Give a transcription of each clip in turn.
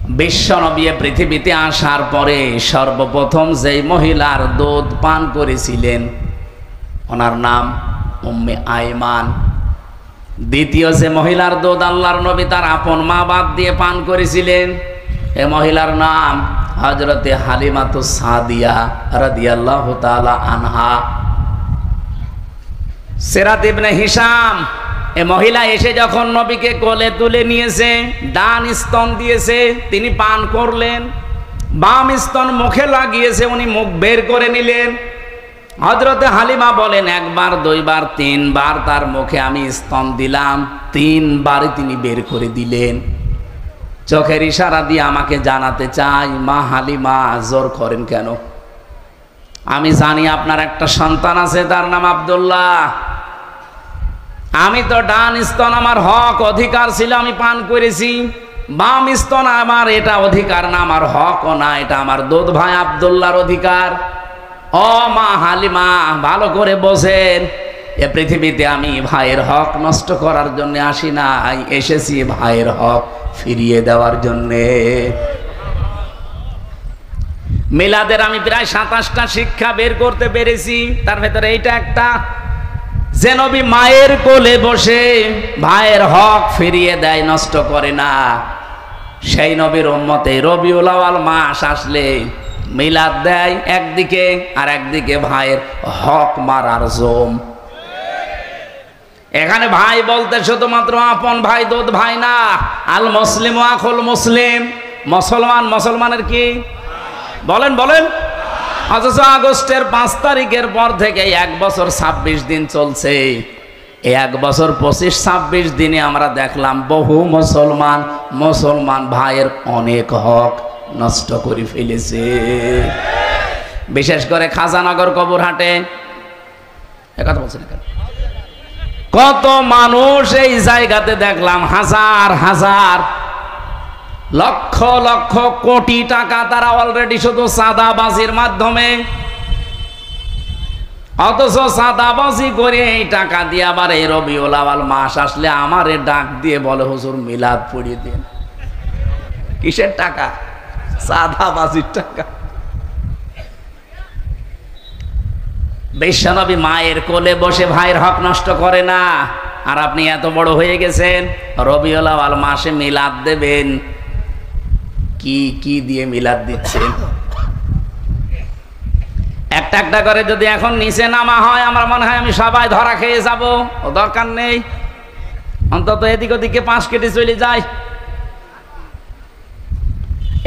বিশ্বনবী পৃথিবীতে আসার পরে সর্বপ্রথম যেই মহিলার দুধ পান করেছিলেন ওনার নাম উম্মে আইমান। দ্বিতীয় যে মহিলার দুধ আল্লাহর নবী তার আপন মা বাপ দিয়ে পান করেছিলেন এই মহিলার নাম হযরতে হালিমাতুস সাদিয়া রাদিয়াল্লাহু তাআলা আনহা। সিরাত ইবনে হিশাম এই মহিলা এসে যখন নবীকে কোলে তুলে নিয়েছে, ডান স্তন দিয়েছে, তিনি পান করলেন, বাম স্তন মুখে লাগিয়েছে, উনি মুখ বের করে নিলেন। হযরতে হালিমা বলেন একবার দুইবার তিনবার তার মুখে আমি স্তন দিলাম, তিনবারই তিনি বের করে দিলেন। চোখের ইশারা দিয়ে আমাকে জানাতে চাই, মা হালিমা জোর করেন কেন? আমি জানি আপনার একটা সন্তান আছে, তার নাম আব্দুল্লাহ। আমি তো ডান স্তন আমার হক অধিকার ছিল, আমি পান করেছি। বাম স্তন আমার এটা অধিকার না, আমার হকও না, এটা আমার দুধ ভাই আব্দুল্লাহর অধিকার। ও মা হালিমা ভালো করে বোঝেন, এ পৃথিবীতে আমি ভাইয়ের হক নষ্ট করার জন্য আসি নাই, এসেছি ভাইয়ের হক ফিরিয়ে দেওয়ার জন্যে। মিলাদের আমি প্রায় ২৭টা শিক্ষা বের করতে পেরেছি, তার ভেতরে এইটা একটা, যে নবী মায়ের কোলে বসে ভাইয়ের হক ফিরিয়ে দেয়, নষ্ট করে না, সেই নবীর উম্মতে রবিউল আউয়াল মাস আসলে মিলাদ দেয় একদিকে, আর একদিকে ভাইয়ের হক মারার জম। এখানে ভাই বলতে শুধুমাত্র আপন ভাই দুধ ভাই না, আল মুসলিম আখুল মুসলিম, মুসলমান মুসলমানের কি বলেন বলেন। অথচ আগস্টের ৫ তারিখের পর থেকে ১ বছর ২৬ দিন চলছে, এই ১ বছর ২৫-২৬ দিনে আমরা দেখলাম বহু মুসলমান ভাইয়ের অনেক হক নষ্ট করে ফেলেছে। বিশেষ করে খাজানগর কবরহাটে একথা বলছেন, কত মানুষ এই জায়গাতে দেখলাম, হাজার হাজার লক্ষ লক্ষ কোটি টাকা তারা অলরেডি শুধু চাঁদাবাজির মাধ্যমে, অথচ চাঁদাবাজি করে এই টাকা দিয়ে আবার এই রবিউল আউয়াল মাস আসলে আমারে ডাক দিয়ে বলে হুজুর মিলাদ পড়িয়ে দিন। কিসের টাকা? চাঁদাবাজির টাকা। বিশ্বনবী মায়ের কোলে বসে ভাইয়ের হক নষ্ট করে না, আর আপনি এত বড় হয়ে গেছেন রবিউল আউয়াল মাসে মিলাদ দেবেন। কি কি দিয়ে মিলাদ দিচ্ছেন? একটা একটা করে যদি এখন নিচে নামা হয় আমার মনে হয় আমি সবাই ধরা খেয়ে যাব, ও দরকার নেই, অন্তত এদিক ওদিকে ৫ কেটে চলে যায়।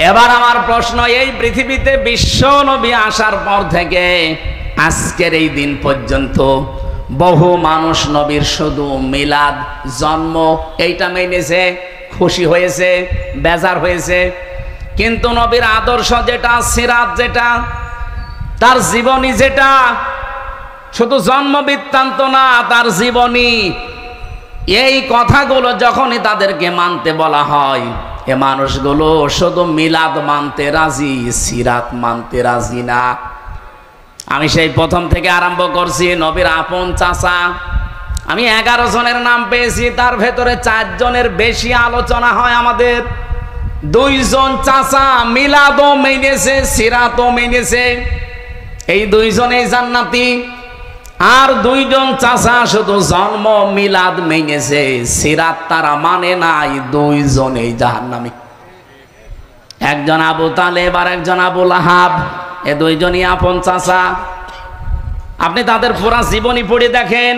এবার আমার প্রশ্ন, এই পৃথিবীতে বিশ্ব নবী আসার পর থেকে আজকের এই দিন পর্যন্ত বহু মানুষ নবীর শুধু মিলাদ জন্ম এইটা মেনেছে, খুশি হয়েছে, বেজার হয়েছে, কিন্তু নবীর আদর্শ যেটা, সিরাত যেটা, তার জীবনী যেটা, শুধু জন্ম বৃত্তান্ত না, তার জীবনী, এই কথাগুলো যখনই তাদেরকে মানতে বলা হয় এ মানুষগুলো শুধু মিলাদ মানতে রাজি, সিরাত মানতে রাজি না। আমি সেই প্রথম থেকে আরম্ভ করছি, নবীর আপন চাচা আমি 11 জনের নাম পেয়েছি, তার ভেতরে 4 জনের বেশি আলোচনা হয় আমাদের। 2 জন চাচা মিলাদও মেনেছে, সিরাতও মেনেছে, এই 2 জনেই জান্নাতি। আর 2 জন চাচা শুধু জন্ম মিলাদ মেনেছে, সিরাত তারা মানে নাই, 2 জনেই জাহান্নামী। একজন আবু তালেব আর একজন আবু লাহাব, এ 2 জনই আপন চাচা। আপনি তাদের পুরা জীবনী পড়ে দেখেন।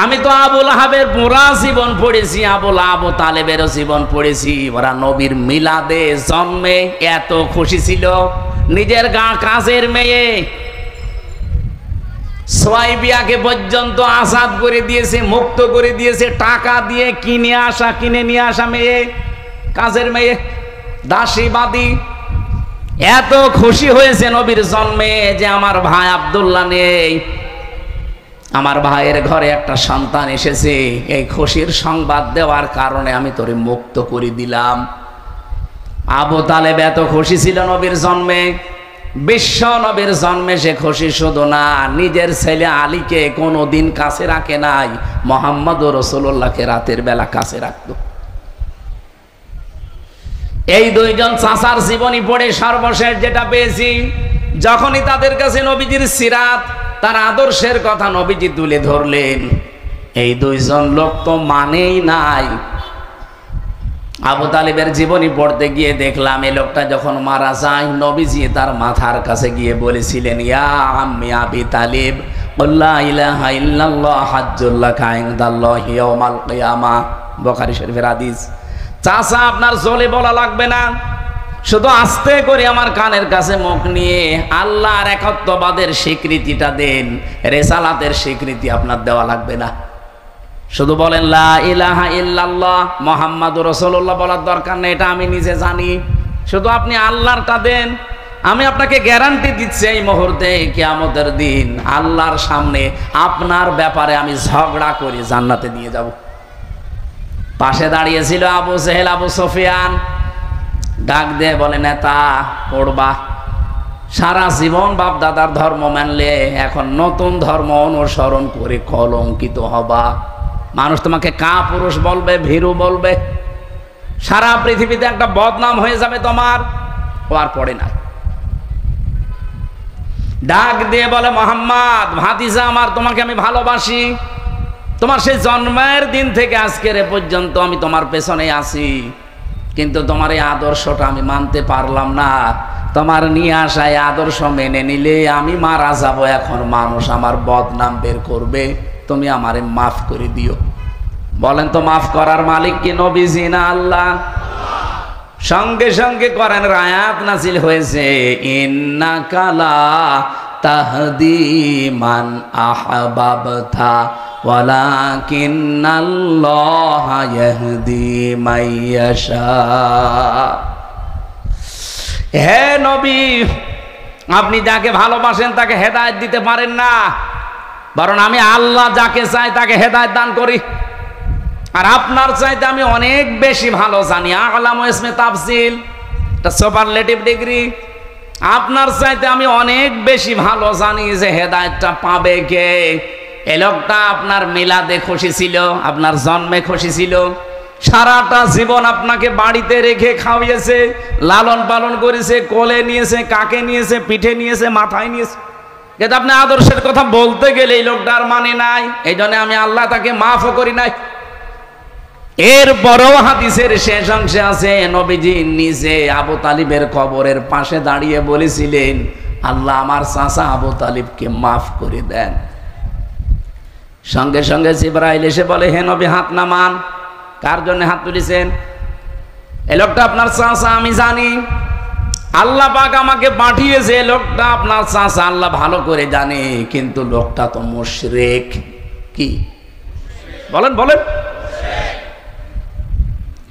আমি তো আবু লাহাবের পুরা জীবন পড়েছি, আবু তালেবেরও জীবন পড়েছি। ওরা নবীর মিলাদে জন্মে এত খুশি ছিল, নিজের কাজের মেয়ে সোয়াইবিয়াকে পর্যন্ত আজাদ করে দিয়েছে, মুক্ত করে দিয়েছে, টাকা দিয়ে কিনে নিয়ে আসা মেয়ে, কাজের মেয়ে, দাসীবাদী। এত খুশি হয়েছে নবীর জন্মে যে আমার ভাই আব্দুল্লাহ নেই, আমার ভাইয়ের ঘরে একটা সন্তান এসেছে, এই খুশির সংবাদ দেওয়ার কারণে আমি তোরে মুক্ত করে দিলাম। আবু তালেব এত খুশি ছিল নবীর জন্মে, বিশ্ব নবীর জন্মে সে খুশি শুধু না, নিজের ছেলে আলীকে কোনোদিন কাছে রাখে নাই, মুহাম্মদ রাসূলুল্লাহকে রাতের বেলা কাছে রাখতো। এই দুইজন চাচার জীবনী পড়ে সর্বশেষ যেটা পেয়েছি, যখনই তাদের কাছে নবীজির সিরাত, তার আদর্শের কথা নবীজি তুলে ধরলেন, এই দুইজন লোক তো মানেই নাই। আবু তালিবের জীবনী পড়তে গিয়ে দেখলাম এই লোকটা যখন মারা যায়, নবীজি তার মাথার কাছে গিয়ে বলেছিলেন, ইয়া আম্মি আবি তালিব লা ইলাহা ইল্লাল্লাহ হাজ্জুল লাকা ইনদাল্লাহি ইয়াউমাল কিয়ামা। বুখারী শরীফের হাদিস। চাচা, আপনার জোরে বলা লাগবে না, শুধু আস্তে করে আমার কানের কাছে মুখ নিয়ে আল্লাহর একত্ববাদের স্বীকৃতিটা দেন, রিসালাতের স্বীকৃতি আপনার দেওয়া লাগবে না। শুধু বলেন লা ইলাহা ইল্লাল্লাহ মুহাম্মাদুর রাসূলুল্লাহ বলার দরকার নেই, এটা আমি নিজে জানি। শুধু আপনি আল্লাহরটা দেন। আমি আপনাকে গ্যারান্টি দিচ্ছি, এই মুহূর্তে কিয়ামতের দিন আল্লাহর সামনে আপনার ব্যাপারে আমি ঝগড়া করে জান্নাতে নিয়ে যাব। পাশে দাঁড়িয়েছিল আবু জেহেল, আবু সুফিয়ান। ডাক দিয়ে বলে, নেতা পড়বা, সারা জীবন বাপ দাদার ধর্ম মানলে এখন নতুন ধর্ম অনুসরণ করে কলঙ্কিত হবা। মানুষ তোমাকে কাপুরুষ বলবে, ভীরু বলবে, সারা পৃথিবীতে একটা বদনাম হয়ে যাবে তোমার। ও আর পড়ে না। ডাক দিয়ে বলে, মোহাম্মদ ভাতিজা আমার, তোমাকে আমি ভালোবাসি। তোমার সেই জন্মের দিন থেকে আজকের এ পর্যন্ত আমি তোমার পেছনে আছি, কিন্তু তোমার এই আদর্শটা আমি মানতে পারলাম না। তোমার নিয়ে আসা এই আদর্শ মেনে নিলে আমি মারা যাব। এখন মানুষ আমার বদনাম বের করবে, তুমি আমারে মাফ করে দিও। বলেন তো, মাফ করার মালিক কি নবীজি না আল্লাহ? সঙ্গে সঙ্গে কোরআন আয়াত নাযিল হয়েছে, ইন্নাকা লা তাহদি মান আহবাবতা ওয়ালাকিন্নাল্লাহা ইয়াহদি মান ইয়াশা। হে নবী, আপনি যাকে ভালোবাসেন তাকে হেদায়েত দিতে পারেন না, বরং আমি আল্লাহ যাকে চাই তাকে হেদায়েত দান করি। আর আপনার চাইতে আমি অনেক বেশি ভালো জানি। আলামু ইসমে তাফসিল, এটা সুপারলেটিভ ডিগ্রি। আপনার চাইতে আমি অনেক বেশি ভালো জানি যে হেদায়েতটা পাবে কে। এই লোকটা আপনার মিলাদে খুশি ছিল, আপনার জন্মে খুশি ছিল, সারাটা জীবন আপনাকে বাড়িতে রেখে খাওয়িয়েছে, লালন পালন করেছে, কোলে নিয়েছে, কাকে নিয়েছে, পিঠে নিয়েছে, মাথায় নিয়েছে। কিন্তু আপনি আদর্শের কথা বলতে গেলে এই লোকটার মানে নাই। এই জন্য আমি আল্লাহ তাকে মাফও করি নাই। এরপরও হাদিসের শেষ অংশে আছে, নবীজি নিজে আবু তালিবের কবরের পাশে দাঁড়িয়ে বলেছিলেন, আল্লাহ আমার চাচা আবু তালিবকে মাফ করে দেন। সঙ্গে সঙ্গে জিবরাইল এসে বলে, হে নবী হাত নামান। কার জন্য হাত তুলেছেন? এই লোকটা আপনার চাচা, আমি জানি। আল্লাহ পাক আমাকে পাঠিয়েছে, লোকটা আপনার চাচা, আল্লাহ ভালো করে জানে। কিন্তু লোকটা তো মুশরিক। কি বলেন বলেন?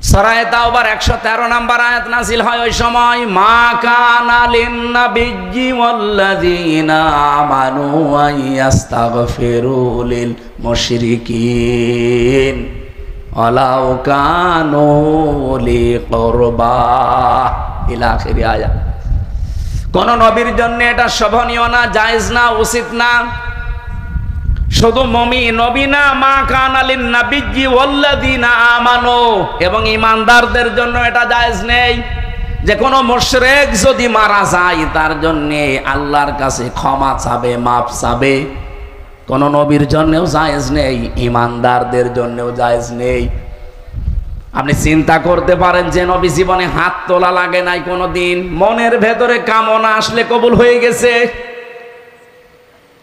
সূরা তাওবার 113 নম্বর আয়াত নাযিল হয় ওই সময়, মা কানা লিন-নাবিয়্যি ওয়াল্লাযীনা আমানু আইয়াস্তাগফিরু লিল মুশরিকিন ওয়ালাউ কানু লি কুরবা ইলা আখিরি আয়াত। কোন নবীর জন্য এটা শোভনীয় না, জায়েজ না, উচিত না। শুধু নবী না, মা কানা লিন-নাবিয়্যি ওয়াল্লাযীনা আমানু, এবং ঈমানদারদের জন্য এটা জায়েজ নেই যে কোনো মুশরিক যদি মারা যায় তার জন্য আল্লাহর কাছে ক্ষমা চাবে, মাফ চাবে। কোন নবীর জন্যও জায়েজ নেই, ঈমানদারদের জন্যও জায়েজ নেই। আপনি চিন্তা করতে পারেন যে নবী জীবনে হাত তোলা লাগে নাই কোনোদিন, মনের ভেতরে কামনা আসলে কবুল হয়ে গেছে।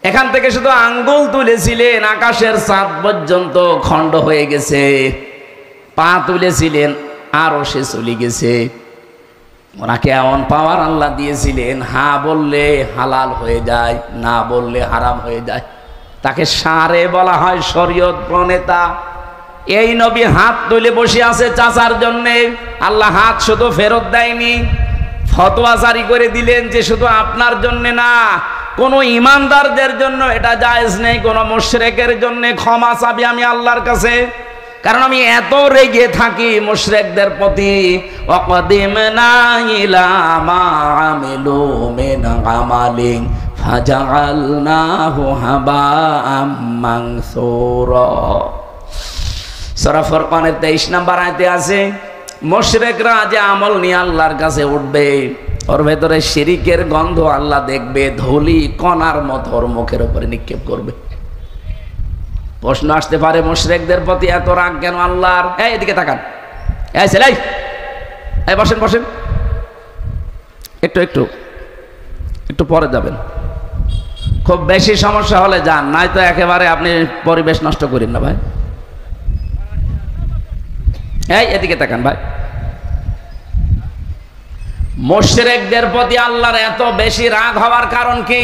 এখান থেকে শুধু আঙ্গুল তুলেছিলেন, আকাশের চাঁদ পর্যন্ত খণ্ড হয়ে গেছে। পা তুলেছিলেন, আরো সে চলে গেছে। ওনাকে এমন পাওয়ার আল্লাহ দিয়েছিলেন, হ্যাঁ বললে হালাল হয়ে যায়, না বললে হারাম হয়ে যায়। তাকে সারে বলা হয়, শরীয়ত প্রণেতা। এই নবী হাত তুলে বসে আছে চাচার জন্যে। আল্লাহ হাত শুধু ফেরত দেয়নি, ফতোয়া জারি করে দিলেন যে শুধু আপনার জন্য না, কোন ঈমানদারদের জন্য এটা জায়েজ নেই। কোন মুশরিকের জন্য ক্ষমা চাবি আমি আল্লাহর কাছে, কারণ আমি এত রেগে থাকি মুশরিকদের প্রতি। ওয়াকাদিমনা ইলা মা আমিলু মিন আমালিন ফাজআলনাহু হাবাআম মানসুরা। সূরা ফুরকানের 23 নম্বর আয়াতে আছে, মুশরিকরা যে আমল নিয়ে আল্লাহর কাছে উঠবে, ওর ভেতরে শিরিকের গন্ধ আল্লাহ দেখবে, ধুলি কণার মতো ওর মুখের উপরে নিক্ষেপ করবে। প্রশ্ন আসতে পারে, মুশরিকদের প্রতি এত রাগ কেন আল্লাহর? এই এদিকে তাকান, এই ছেলে, এই বসেন বসেন, একটু একটু একটু পরে যাবেন। খুব বেশি সমস্যা হলে যান, নাই তো একেবারে আপনি পরিবেশ নষ্ট করেন না ভাই। এই এদিকে তাকান ভাই। মুশরিকদের প্রতি আল্লাহর এত বেশি রাগ হওয়ার কারণ কি?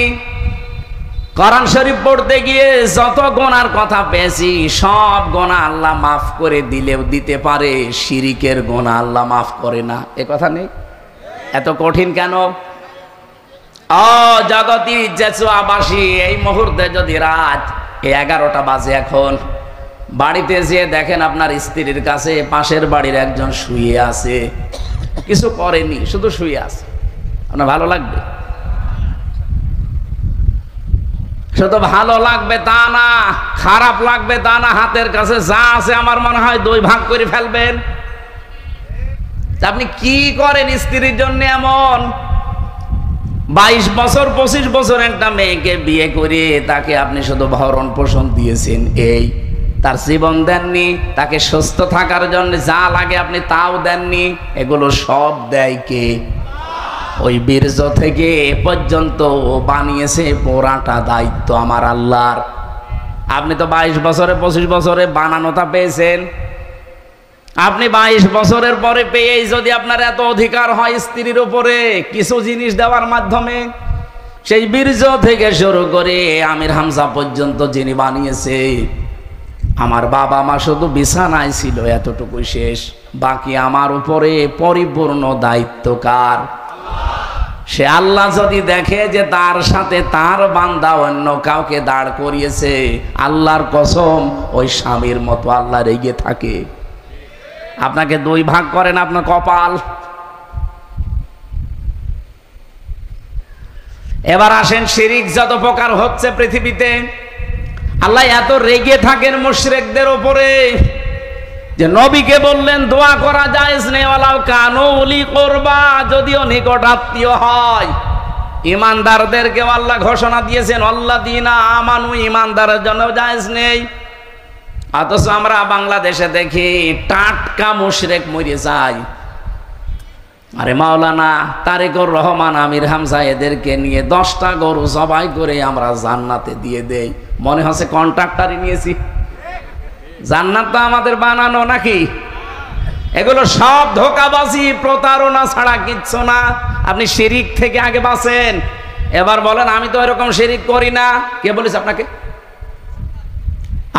কোরআন শরীফ পড়তে গিয়ে যত গুনার কথা পেয়েছি, সব গুনাহ আল্লাহ মাফ করে দিলেও দিতে পারে, শিরিকের গুনাহ আল্লাহ মাফ করে না, এ কথা নেই? এত কঠিন কেন? ও জগতি জেচুয়াবাসী, এই মুহূর্তে যদি রাত 11টা বাজে, এখন বাড়িতে যেয়ে দেখেন আপনার স্ত্রীর কাছে পাশের বাড়ির একজন শুয়ে আছে, কিছু করেনি, শুধু শুয়ে আছে, আপনার ভালো লাগবে? শুধু ভালো লাগবে তা না, খারাপ লাগবে তা না, হাতের কাছে যা আছে আমার মনে হয় 2 ভাগ করে ফেলবেন। আপনি কি করেন স্ত্রীর জন্য এমন? 22 বছর 25 বছর একটা মেয়েকে বিয়ে করে তাকে আপনি শুধু ভরণ পোষণ দিয়েছেন, এই তার জীবন দেননি, তাকে সুস্থ থাকার জন্য যা লাগে আপনি তাও দেননি, এগুলো সব দেয় কে? ওই বীর্য থেকে এ পর্যন্ত বানিয়েছে পুরাটা দায়িত্ব আমার আল্লাহর। আপনি তো 22 বছরে 25 বছরে বানানোটা পেয়েছেন, আপনি 22 বছরের পরে পেয়েই যদি আপনার এত অধিকার হয় স্ত্রীর উপরে কিছু জিনিস দেওয়ার মাধ্যমে, সেই বীর্য থেকে শুরু করে আমির হামজা পর্যন্ত যিনি বানিয়েছে, আমার বাবা মা শুধু বিছানায় ছিল এতটুকুই শেষ, বাকি আমার উপরে পরিপূর্ণ দায়িত্ব কার? সে আল্লাহ যদি দেখে যে তার সাথে তার বান্দা অন্য কাউকে দাঁড় করিয়েছে, আল্লাহর কসম ওই স্বামীর মতো আল্লাহ রেগে থাকে। আপনাকে 2 ভাগ করেন আপনার কপাল। এবার আসেন, শিরিক যত প্রকার হচ্ছে পৃথিবীতে, আল্লাহ এত রেগে থাকেন মুশরিকদের উপরে যে নবীকে বললেন দোয়া করা জায়েজ নেই, ওয়ালাউ কানু উলি কুরবা, যদিও নিকট আত্মীয় হয়। ইমানদারদেরকেও আল্লাহ ঘোষণা দিয়েছেন আল্লাযীনা আমানু, ইমানদারের জন্য জায়েজ নেই। অথচ আমরা বাংলাদেশে দেখি টাটকা মুশরিক মরে যায়। আরে মাওলানা তারেকুর রহমান, আমির হামজা এদেরকে নিয়ে 10টা গরু জবাই করে আমরা জান্নাতে দিয়ে দেই, মনে হচ্ছে কন্ট্রাক্টরই নিয়েছি। জান্নাত তো আমাদের বানানো নাকি? এগুলো সব ধোঁকাবাজি, প্রতারণা ছাড়া কিচ্ছু না। আপনি শিরিক থেকে আগে বাঁচেন। এবার বলেন আমি তো এরকম শিরিক করি না, কে বলেছে আপনাকে?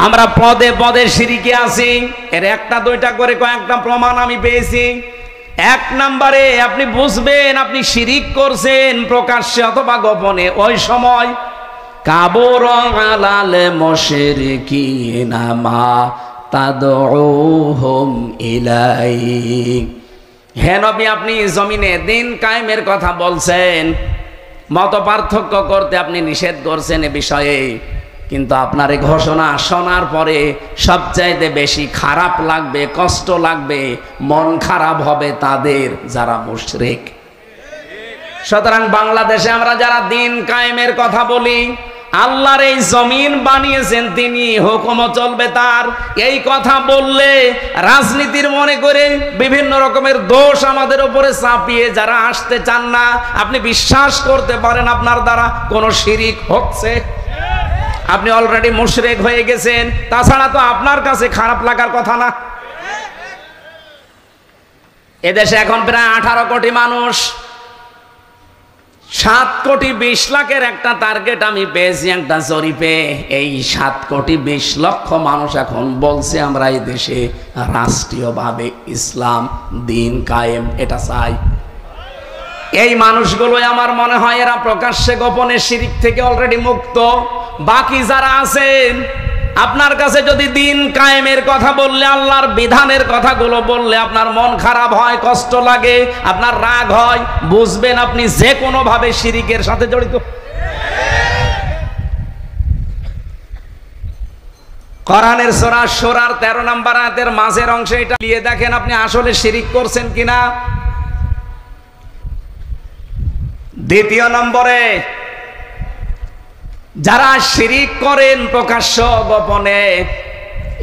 আমরা পদে পদে শিরিকে আছি, এর 1টা 2টা করে কয়েকটা প্রমাণ আমি পেয়েছি। 1 নম্বরে আপনি বুঝবেন আপনি শিরিক করছেন প্রকাশ্যে অথবা গোপনে, ওই সময় কাবুর আলাল মুশরিকিনা মা তাদউহুম ইলাইহি। হে নবী, আপনি জমিনে দিন কায়েমের কথা বলছেন, মত পার্থক্য করতে আপনি নিষেধ করছেন এ বিষয়ে, কিন্তু আপনার এই ঘোষণা শোনার পরে সবচাইতে বেশি খারাপ লাগবে, কষ্ট লাগবে, মন খারাপ হবে তাদের যারা মুশরিক। সুতরাং বাংলাদেশে আমরা যারা দিন কায়েমের কথা বলি, আল্লাহর এই জমিন বানিয়েছেন তিনি, হুকুমও চলবে তার, এই কথা বললে রাজনীতির মনে করে বিভিন্ন রকমের দোষ আমাদের উপরে চাপিয়ে যারা আসতে চান না, আপনি বিশ্বাস করতে পারেন আপনার দ্বারা কোনো শিরিক হচ্ছে, আপনি অলরেডি মুশরিক হয়ে গেছেন। তাছাড়া তো আপনার কাছে খারাপ লাগার কথা না। এদেশে এখন প্রায় 18 কোটি মানুষ, 7 কোটি 20 লাখের একটা টার্গেট আমি পেয়েছি একটা জরিপে। এই 7 কোটি 20 লক্ষ মানুষ এখন বলছে আমরা এই দেশে রাষ্ট্রীয়ভাবে ইসলাম দিন কায়েম এটা চাই। এই মানুষগুলো আমার মনে হয় এরা প্রকাশ্যে গোপনে শিরিক থেকে অলরেডি মুক্ত। বাকি যারা আছেন, আপনার কাছে যদি দিন কায়েমের কথা বললে, আল্লাহর বিধানের কথাগুলো বললে আপনার মন খারাপ হয়, কষ্ট লাগে, আপনার রাগ হয়, বুঝবেন আপনি যে কোনো ভাবে শিরিকের সাথে জড়িত। কোরআনের সূরা সূরার 13 নম্বর আয়াতের মাঝের অংশে এটা নিয়ে দেখেন আপনি আসলে শিরিক করছেন কিনা। দ্বিতীয় নম্বরে, যারা শিরিক করেন প্রকাশ্য গোপনে,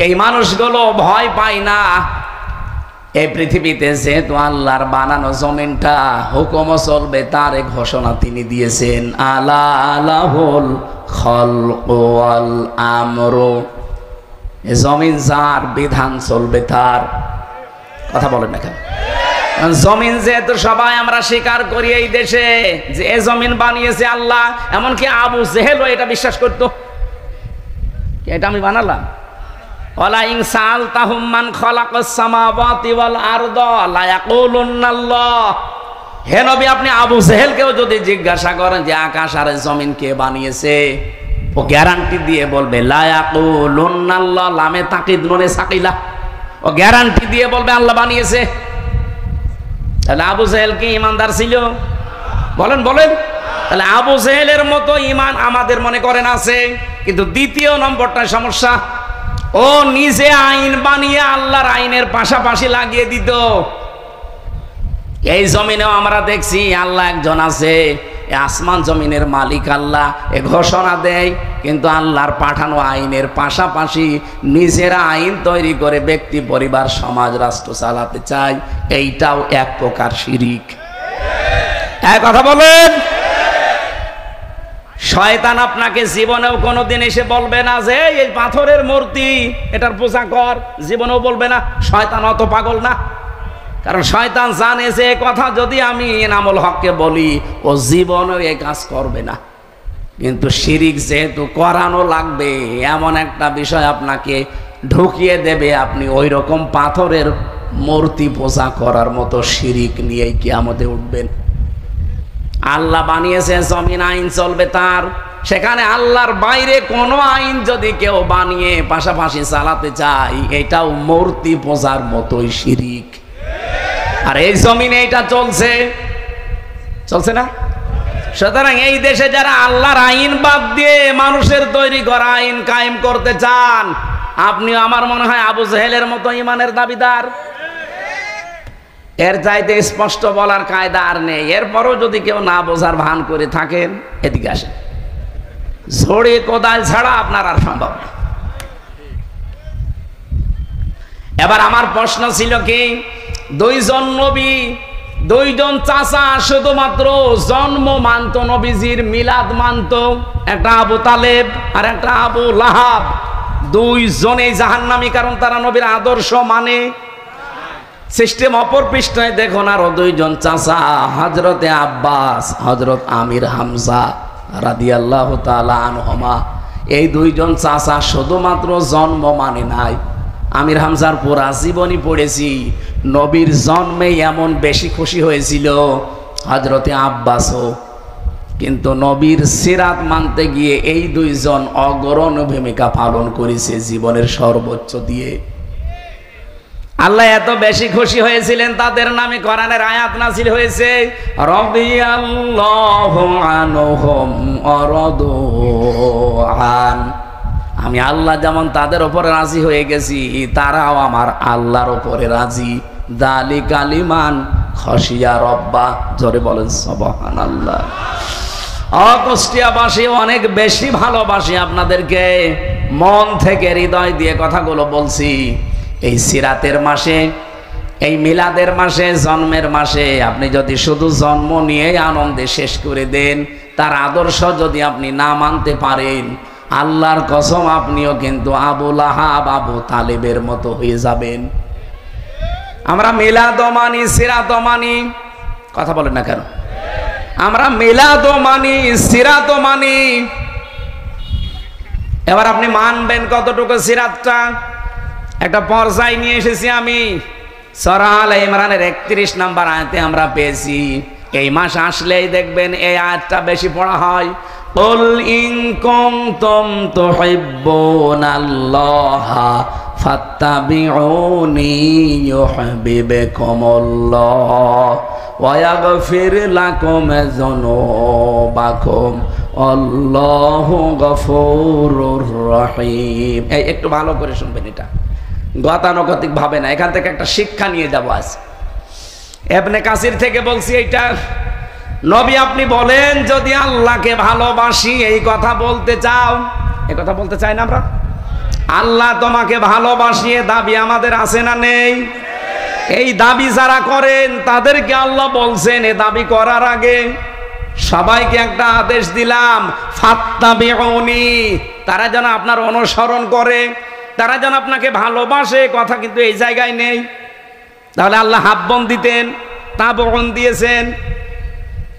এই মানুষগুলো ভয় পায় না। এই পৃথিবীতে যেহেতু আল্লাহর বানানো জমিনটা হুকুম চলবে তার এক ঘোষণা তিনি দিয়েছেন, আলা লাহুল খালকু ওয়াল আমরু। এই জমিন যার, বিধান চলবে তার। কথা বলেন না কেন? জমিন যেহেতু সবাই আমরা স্বীকার করি এই দেশে যে এই জমিন বানিয়েছে আল্লাহ, এমনকি আবু জেহেলও এটা বিশ্বাস করতো, এটা আমি বানালাম। ওয়ালা ইন সাআলতাহুম মান খালাকাস সামাওয়াতি ওয়াল আরদা লা ইয়াকুলুন্নাল্লাহ। হে নবী, আপনি আবু জেহেলকেও যদি জিজ্ঞাসা করেন যে আকাশ আর জমিন কে বানিয়েছে, ও গ্যারান্টি দিয়ে বলবে লা ইয়াকুলুন্নাল্লাহ, লামে তাকিদ নুনে সাকিলা, ও গ্যারান্টি দিয়ে বলবে আল্লাহ বানিয়েছে। তাহলে আবু জেহেল কি ইমানদার ছিল? বলেন বলেন। তাহলে আবু জেহেলের মতো ইমান আমাদের মনে করেন আছে। কিন্তু দ্বিতীয় নম্বরটা সমস্যা, ও নিজে আইন বানিয়ে আল্লাহর আইনের পাশাপাশি লাগিয়ে দিত। এই জমিনেও আমরা দেখছি আল্লাহ একজন আছে, আসমান জমিনের মালিক আল্লাহ, এ ঘোষণা দেয়, কিন্তু আল্লাহর পাঠানো আইনের পাশাপাশি নিজেরা আইন তৈরি করে ব্যক্তি, পরিবার, সমাজ, রাষ্ট্র চালাতে চায়। এইটাও এক প্রকার শিরিক। এক কথা বলেন। শয়তান আপনাকে জীবনেও কোনোদিন এসে বলবে না যে এই পাথরের মূর্তি এটার পূজা কর, জীবনেও বলবে না। শয়তান অত পাগল না, কারণ শয়তান জানে যে কথা যদি আমি এনামুল হককে বলি, ও জীবনেও এই কাজ করবে না। কিন্তু শিরিক যেহেতু করানো লাগবে, এমন একটা বিষয় আপনাকে ঢুকিয়ে দেবে, আপনি ওই রকম পাথরের মূর্তি পূজা করার মতো শিরিক নিয়েই কিয়ামতে উঠবেন। আল্লাহ বানিয়েছে জমিন, আইন চলবে তার। সেখানে আল্লাহর বাইরে কোনো আইন যদি কেউ বানিয়ে পাশাপাশি চালাতে চায়, এটাও মূর্তি পূজার মতোই শিরিক। আর এই জমিনে এটা চলছে, চলছে না? সুতরাং এই দেশে যারা আল্লাহর আইন বাদ দিয়ে মানুষের তৈরি করা আইন কায়েম করতে চান, আপনি আমার মনে হয় আবু জেহেলের মতো ইমানের দাবিদার। এর চাইতে স্পষ্ট বলার কায়দা আর নেই। এরপরও যদি কেউ না বোঝার ভান করে থাকেন, এদিকে আসেন। ঝড়ে কোদাল ছাড়া আপনার আর সম্ভব না। এবার আমার প্রশ্ন ছিল কি, দুইজন নবী, দুইজন চাচা শুধুমাত্র জন্ম মানত, নবীজির মিলাদ মানত। একটা আবু তালেব আর একটা আবু লাহাব। দুইজনেই জাহান্নামী, কারণ তারা নবীর আদর্শ মানে। সিস্টেম অপর পৃষ্ঠায় দেখুন, আরো দুইজন চাচা, হযরতে আব্বাস, হযরত আমির হামজা রাদিয়াল্লাহু তাআলা আনহুমা। এই দুইজন চাচা শুধুমাত্র জন্ম মানে নাই, আমির হামজার পুরা জীবনী পড়েছি। নবীর জন্মে এমন বেশি খুশি হয়েছিল হযরতে আব্বাসও, কিন্তু নবীর সিরাত মানতে গিয়ে এই দুইজন অগ্রণী ভূমিকা পালন করেছে জীবনের সর্বোচ্চ দিয়ে। আল্লাহ এত বেশি খুশি হয়েছিলেন, তাদের নামে কোরআনের আয়াত নাযিল হয়েছে, রাদিয়াল্লাহু আনহুম ওয়া রাদু আন। আমি আল্লাহ যেমন তাদের উপরে রাজি হয়ে গেছি, তারাও আমার আল্লাহর উপরে রাজি। যালিকা লিমান খাশিয়া রাব্বা। জোরে বলেন সুবহানাল্লাহ। কুষ্টিয়াবাসী অনেক বেশি ভালোবাসি আপনাদেরকে, মন থেকে হৃদয় দিয়ে কথাগুলো বলছি। এই সিরাতের মাসে, এই মিলাদের মাসে, জন্মের মাসে আপনি যদি শুধু জন্ম নিয়ে আনন্দে শেষ করে দেন, তার আদর্শ যদি আপনি না মানতে পারেন, আল্লাহর কসম আপনিও কিন্তু আবু লাহাব, আবু তালেবের মতো হয়ে যাবেন। আমরা মিলাদও মানি, সিরাতও মানি। কথা বলেন না কেন? আমরা মিলাদও মানি, সিরাতও মানি। এবার আপনি মানবেন কতটুকু সিরাতটা? একটা পর্যায়ে নিয়ে এসেছি আমি। সূরা আলে ইমরানের 31 নম্বর আয়াতে আমরা পেয়েছি। এই মাস আসলেই দেখবেন এই আয়াতটা বেশি পড়া হয়। কুল ইন কুনতুম তুহিব্বুনাল্লাহা ফাত্তাবিউনি ইউহিব্বুকুমুল্লাহ ওয়া ইয়াগফির লাকুম যুনুবাকুম আল্লাহু গফুরুর রহিম। এই একটু ভালো করে শুনবেন, এটা গতানুগতিক ভাবে না, এখান থেকে একটা শিক্ষা নিয়ে যাব আজ। ইবনে কাসির থেকে বলছি এইটা। নবী আপনি বলেন যদি আল্লাহকে ভালোবাসি, এই কথা বলতে চাও, এই কথা বলতে চাই না আমরা? আল্লাহ তোমাকে ভালোবাসিয়ে দাবি আমাদের আছে না নেই? এই দাবি যারা করেন তাদেরকে আল্লাহ বলছেন এ দাবি করার আগে সবাইকে একটা আদেশ দিলাম, ফাত্তাবিউনি, তারা যেন আপনার অনুসরণ করে, তারা যেন আপনাকে ভালোবাসে। কথা কিন্তু এই জায়গায় নেই। তাহলে আল্লাহ হাব্বন দিতেন, তাবউন দিয়েছেন।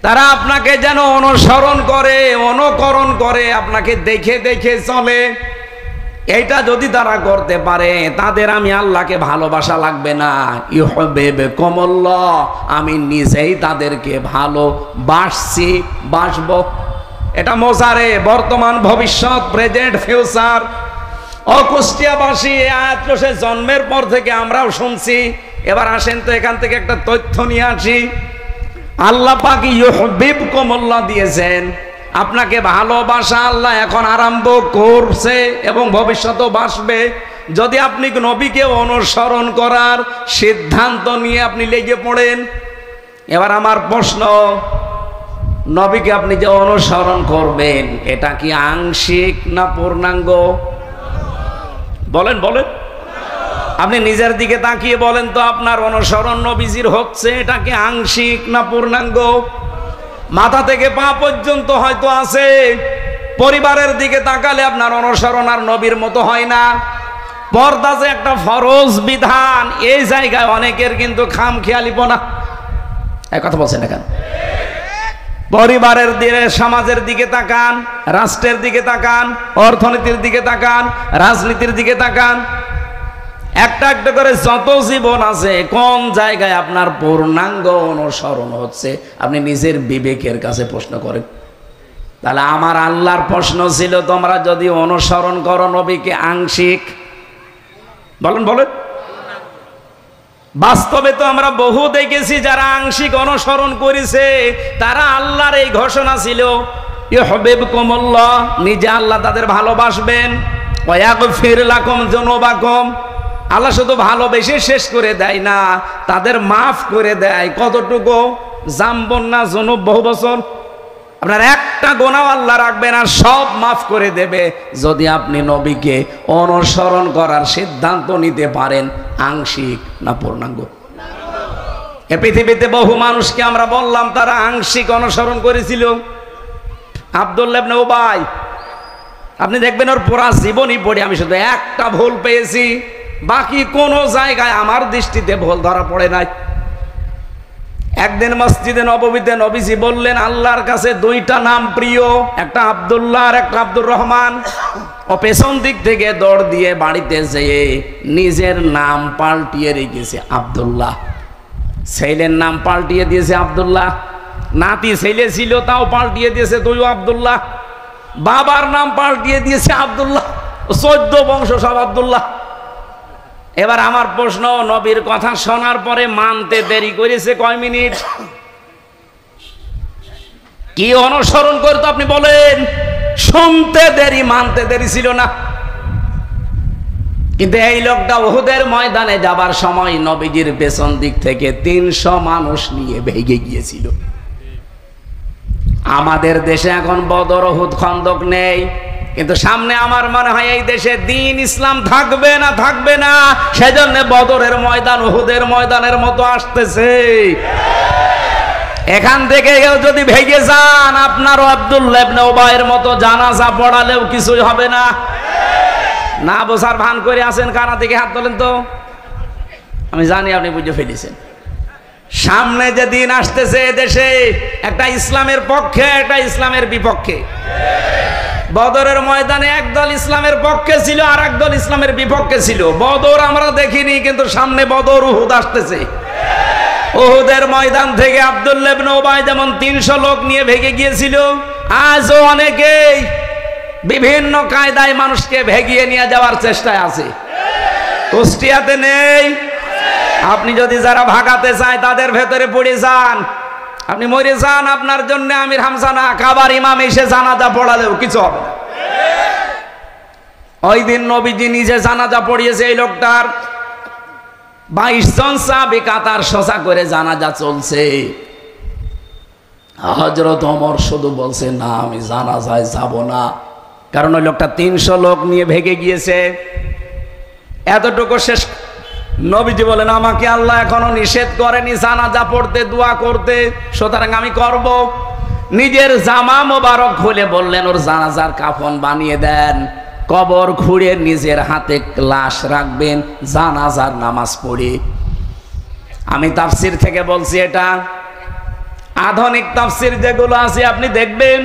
তারা আপনাকে যেন অনুসরণ করে, অনুকরণ করে, আপনাকে দেখে দেখে চলে। এইটা যদি তারা করতে পারে তাদের আমি আল্লাহকে ভালোবাসা লাগবে না, ইউহিব্বুকুমুল্লাহ, আমি নিজেই তাদেরকে ভালোবাসছি, বাসবো। এটা মোজারে, বর্তমান, ভবিষ্যৎ, প্রেজেন্ট, ফিউচার। অকুষ্টিয়াবাসী এই আয়াত সে জন্মের পর থেকে আমরাও শুনছি। এবার আসেন তো এখান থেকে একটা তথ্য নিয়ে আসি। আল্লাহ পাক ইউহিব্বুকুমুল্লাহ দিয়েছেন, আপনাকে ভালোবাসা আল্লাহ এখন আরম্ভ করছে এবং ভবিষ্যতেও বাসবে যদি আপনি নবীকে অনুসরণ করার সিদ্ধান্ত নিয়ে আপনি লেগে পড়েন। এবার আমার প্রশ্ন, নবীকে আপনি যে অনুসরণ করবেন এটা কি আংশিক না পূর্ণাঙ্গ? বলেন বলেন, আপনি নিজের দিকে তাকিয়ে বলেন তো, আপনার অনুসরণ নবীজির হচ্ছে এটা কি আংশিক না পূর্ণাঙ্গ? মাথা থেকে পা পর্যন্ত হয়তো আছে। পরিবারের দিকে তাকালে আপনার অনুসরণ আর নবীর মতো হয় না। পর্দা যে একটা ফরজ বিধান, এই জায়গায় অনেকের কিন্তু খামখেয়ালিপনা। এই কথা বলছেন না কেন? পরিবারের দিকে, সমাজের দিকে তাকান, রাষ্ট্রের দিকে তাকান, অর্থনীতির দিকে তাকান, রাজনীতির দিকে তাকান। একটা একটা করে যত জীবন আছে, কোন জায়গায় আপনার পূর্ণাঙ্গ অনুসরণ হচ্ছে আপনি নিজের বিবেকের কাছে প্রশ্ন করেন। তাহলে আমার আল্লাহর প্রশ্ন ছিল, তোমরা যদি অনুসরণ করো নবীকে আংশিক, বলেন বলেন। বাস্তবে তো আমরা বহু দেখেছি যারা আংশিক অনুসরণ করেছে, তারা আল্লাহর এই ঘোষণা ছিল ইউহিব্বুকুমুল্লাহ, নিজে আল্লাহ তাদের ভালোবাসবেন, ওয়া ইয়াগফির লাকুম যুনুবাকুম, আল্লাহ শুধু ভালোবেসে শেষ করে দেয় না, তাদের মাফ করে দেয়। কতটুকু? জামবন না জুনুব বহু বছর, আপনার একটা গোনাও আল্লাহ রাখবে না, সব মাফ করে দেবে যদি আপনি নবীকে অনুসরণ করার সিদ্ধান্ত নিতে পারেন। আংশিক না পূর্ণাঙ্গ? এ পৃথিবীতে বহু মানুষকে আমরা বললাম তারা আংশিক অনুসরণ করেছিল। আব্দুল্লাহ ইবনে উবাই, আপনি দেখবেন ওর পুরা জীবনই পড়ে আমি শুধু একটা ভুল পেয়েছি, বাকি কোন জায়গায় আমার দৃষ্টিতে ভুল ধরা পড়ে নাই। একদিন মসজিদে নববীতে নবীজি বললেন আল্লাহর কাছে দুইটা নাম প্রিয়, একটা আব্দুল্লাহ আর একটা আব্দুর রহমান। ও পেছন দিক থেকে দৌড় দিয়ে বাড়িতে যেয়ে নিজের নাম পাল্টিয়ে রেখেছে আব্দুল্লাহ, ছেলের নাম পাল্টিয়ে দিয়েছে আব্দুল্লাহ, নাতি ছেলে ছিল তাও পাল্টিয়ে দিয়েছে তুইও আব্দুল্লাহ, বাবার নাম পাল্টিয়ে দিয়েছে আব্দুল্লাহ, 14 বংশ সব আব্দুল্লাহ। এবার আমার প্রশ্ন, নবীর কথা শোনার পরে মানতে দেরি করেছে কয় মিনিট? কি অনুসরণ করতো আপনি বলেন? শুনতে দেরি, মানতে দেরি ছিল না। কিন্তু এই লোকটা উহুদের ময়দানে যাবার সময় নবীজির পেছন দিক থেকে 300 মানুষ নিয়ে ভেগে গিয়েছিল। আমাদের দেশে এখন বদর, উহুদ, খন্দক নেই, কিন্তু সামনে আমার মনে হয় এই দেশে দ্বীন ইসলাম থাকবে না, থাকবে না। সেজন্য বদরের ময়দান উহুদের ময়দানের মতো আসতেছে। এখান থেকে যদি ভেগে যান, আপনারও আব্দুল্লাহ ইবনে উবাইয়ের মতো জানাজা পড়ালেও কিছুই হবে না। না বোঝার ভান করে আছেন কারা? থেকে হাত তোলেন তো, আমি জানি আপনি বুঝে ফেলেছেন। সামনে যে দিন আসতেছে দেশে, একটা ইসলামের পক্ষে, একটা ইসলামের বিপক্ষে। বদরের ময়দানে একদল ইসলামের পক্ষে ছিল আর একদল ইসলামের বিপক্ষে ছিল। বদর আমরা দেখিনি, কিন্তু সামনে বদর, উহুদ আসতেছে। উহুদের ময়দান থেকে আব্দুল্লাহ ইবনে উবাই যেমন 300 লোক নিয়ে ভেগে গিয়েছিল, আজও অনেকেই বিভিন্ন কায়দায় মানুষকে ভেগিয়ে নিয়ে যাওয়ার চেষ্টায় আছে। কুষ্টিয়াতে নেই? আপনি যদি যারা ভাগাতে চায় তাদের ভেতরে পড়ে যান, আপনি মরে যান, আপনার জন্য আমির হামজা না কাবার ইমাম এসে জানাজা পড়ালেও কিছু হবে না। ওই দিন নবীজি নিজে জানাজা পড়িয়েছে এই লোকটার, 22 জন সাহাবী কাতার সোজা করে জানাজা চলছে। হযরত ওমর শুধু বলছে না আমি জানাজায় যাব না, কারণ ওই লোকটা 300 লোক নিয়ে ভেগে গিয়েছে। এতটুকু শেষ নবীজি বলেন আমাকে আল্লাহ এখনো নিষেধ করেনি জানাজা পড়তে, দোয়া করতে, সুতরাং আমি করব। নিজের জামা মোবারক খুলে বললেন ওর জানাজার কাফন বানিয়ে দেন, কবর খুঁড়ে নিজের হাতে লাশ রাখবেন, জানাজার নামাজ পড়ে। আমি তাফসির থেকে বলছি, এটা আধুনিক তাফসির যেগুলো আছে আপনি দেখবেন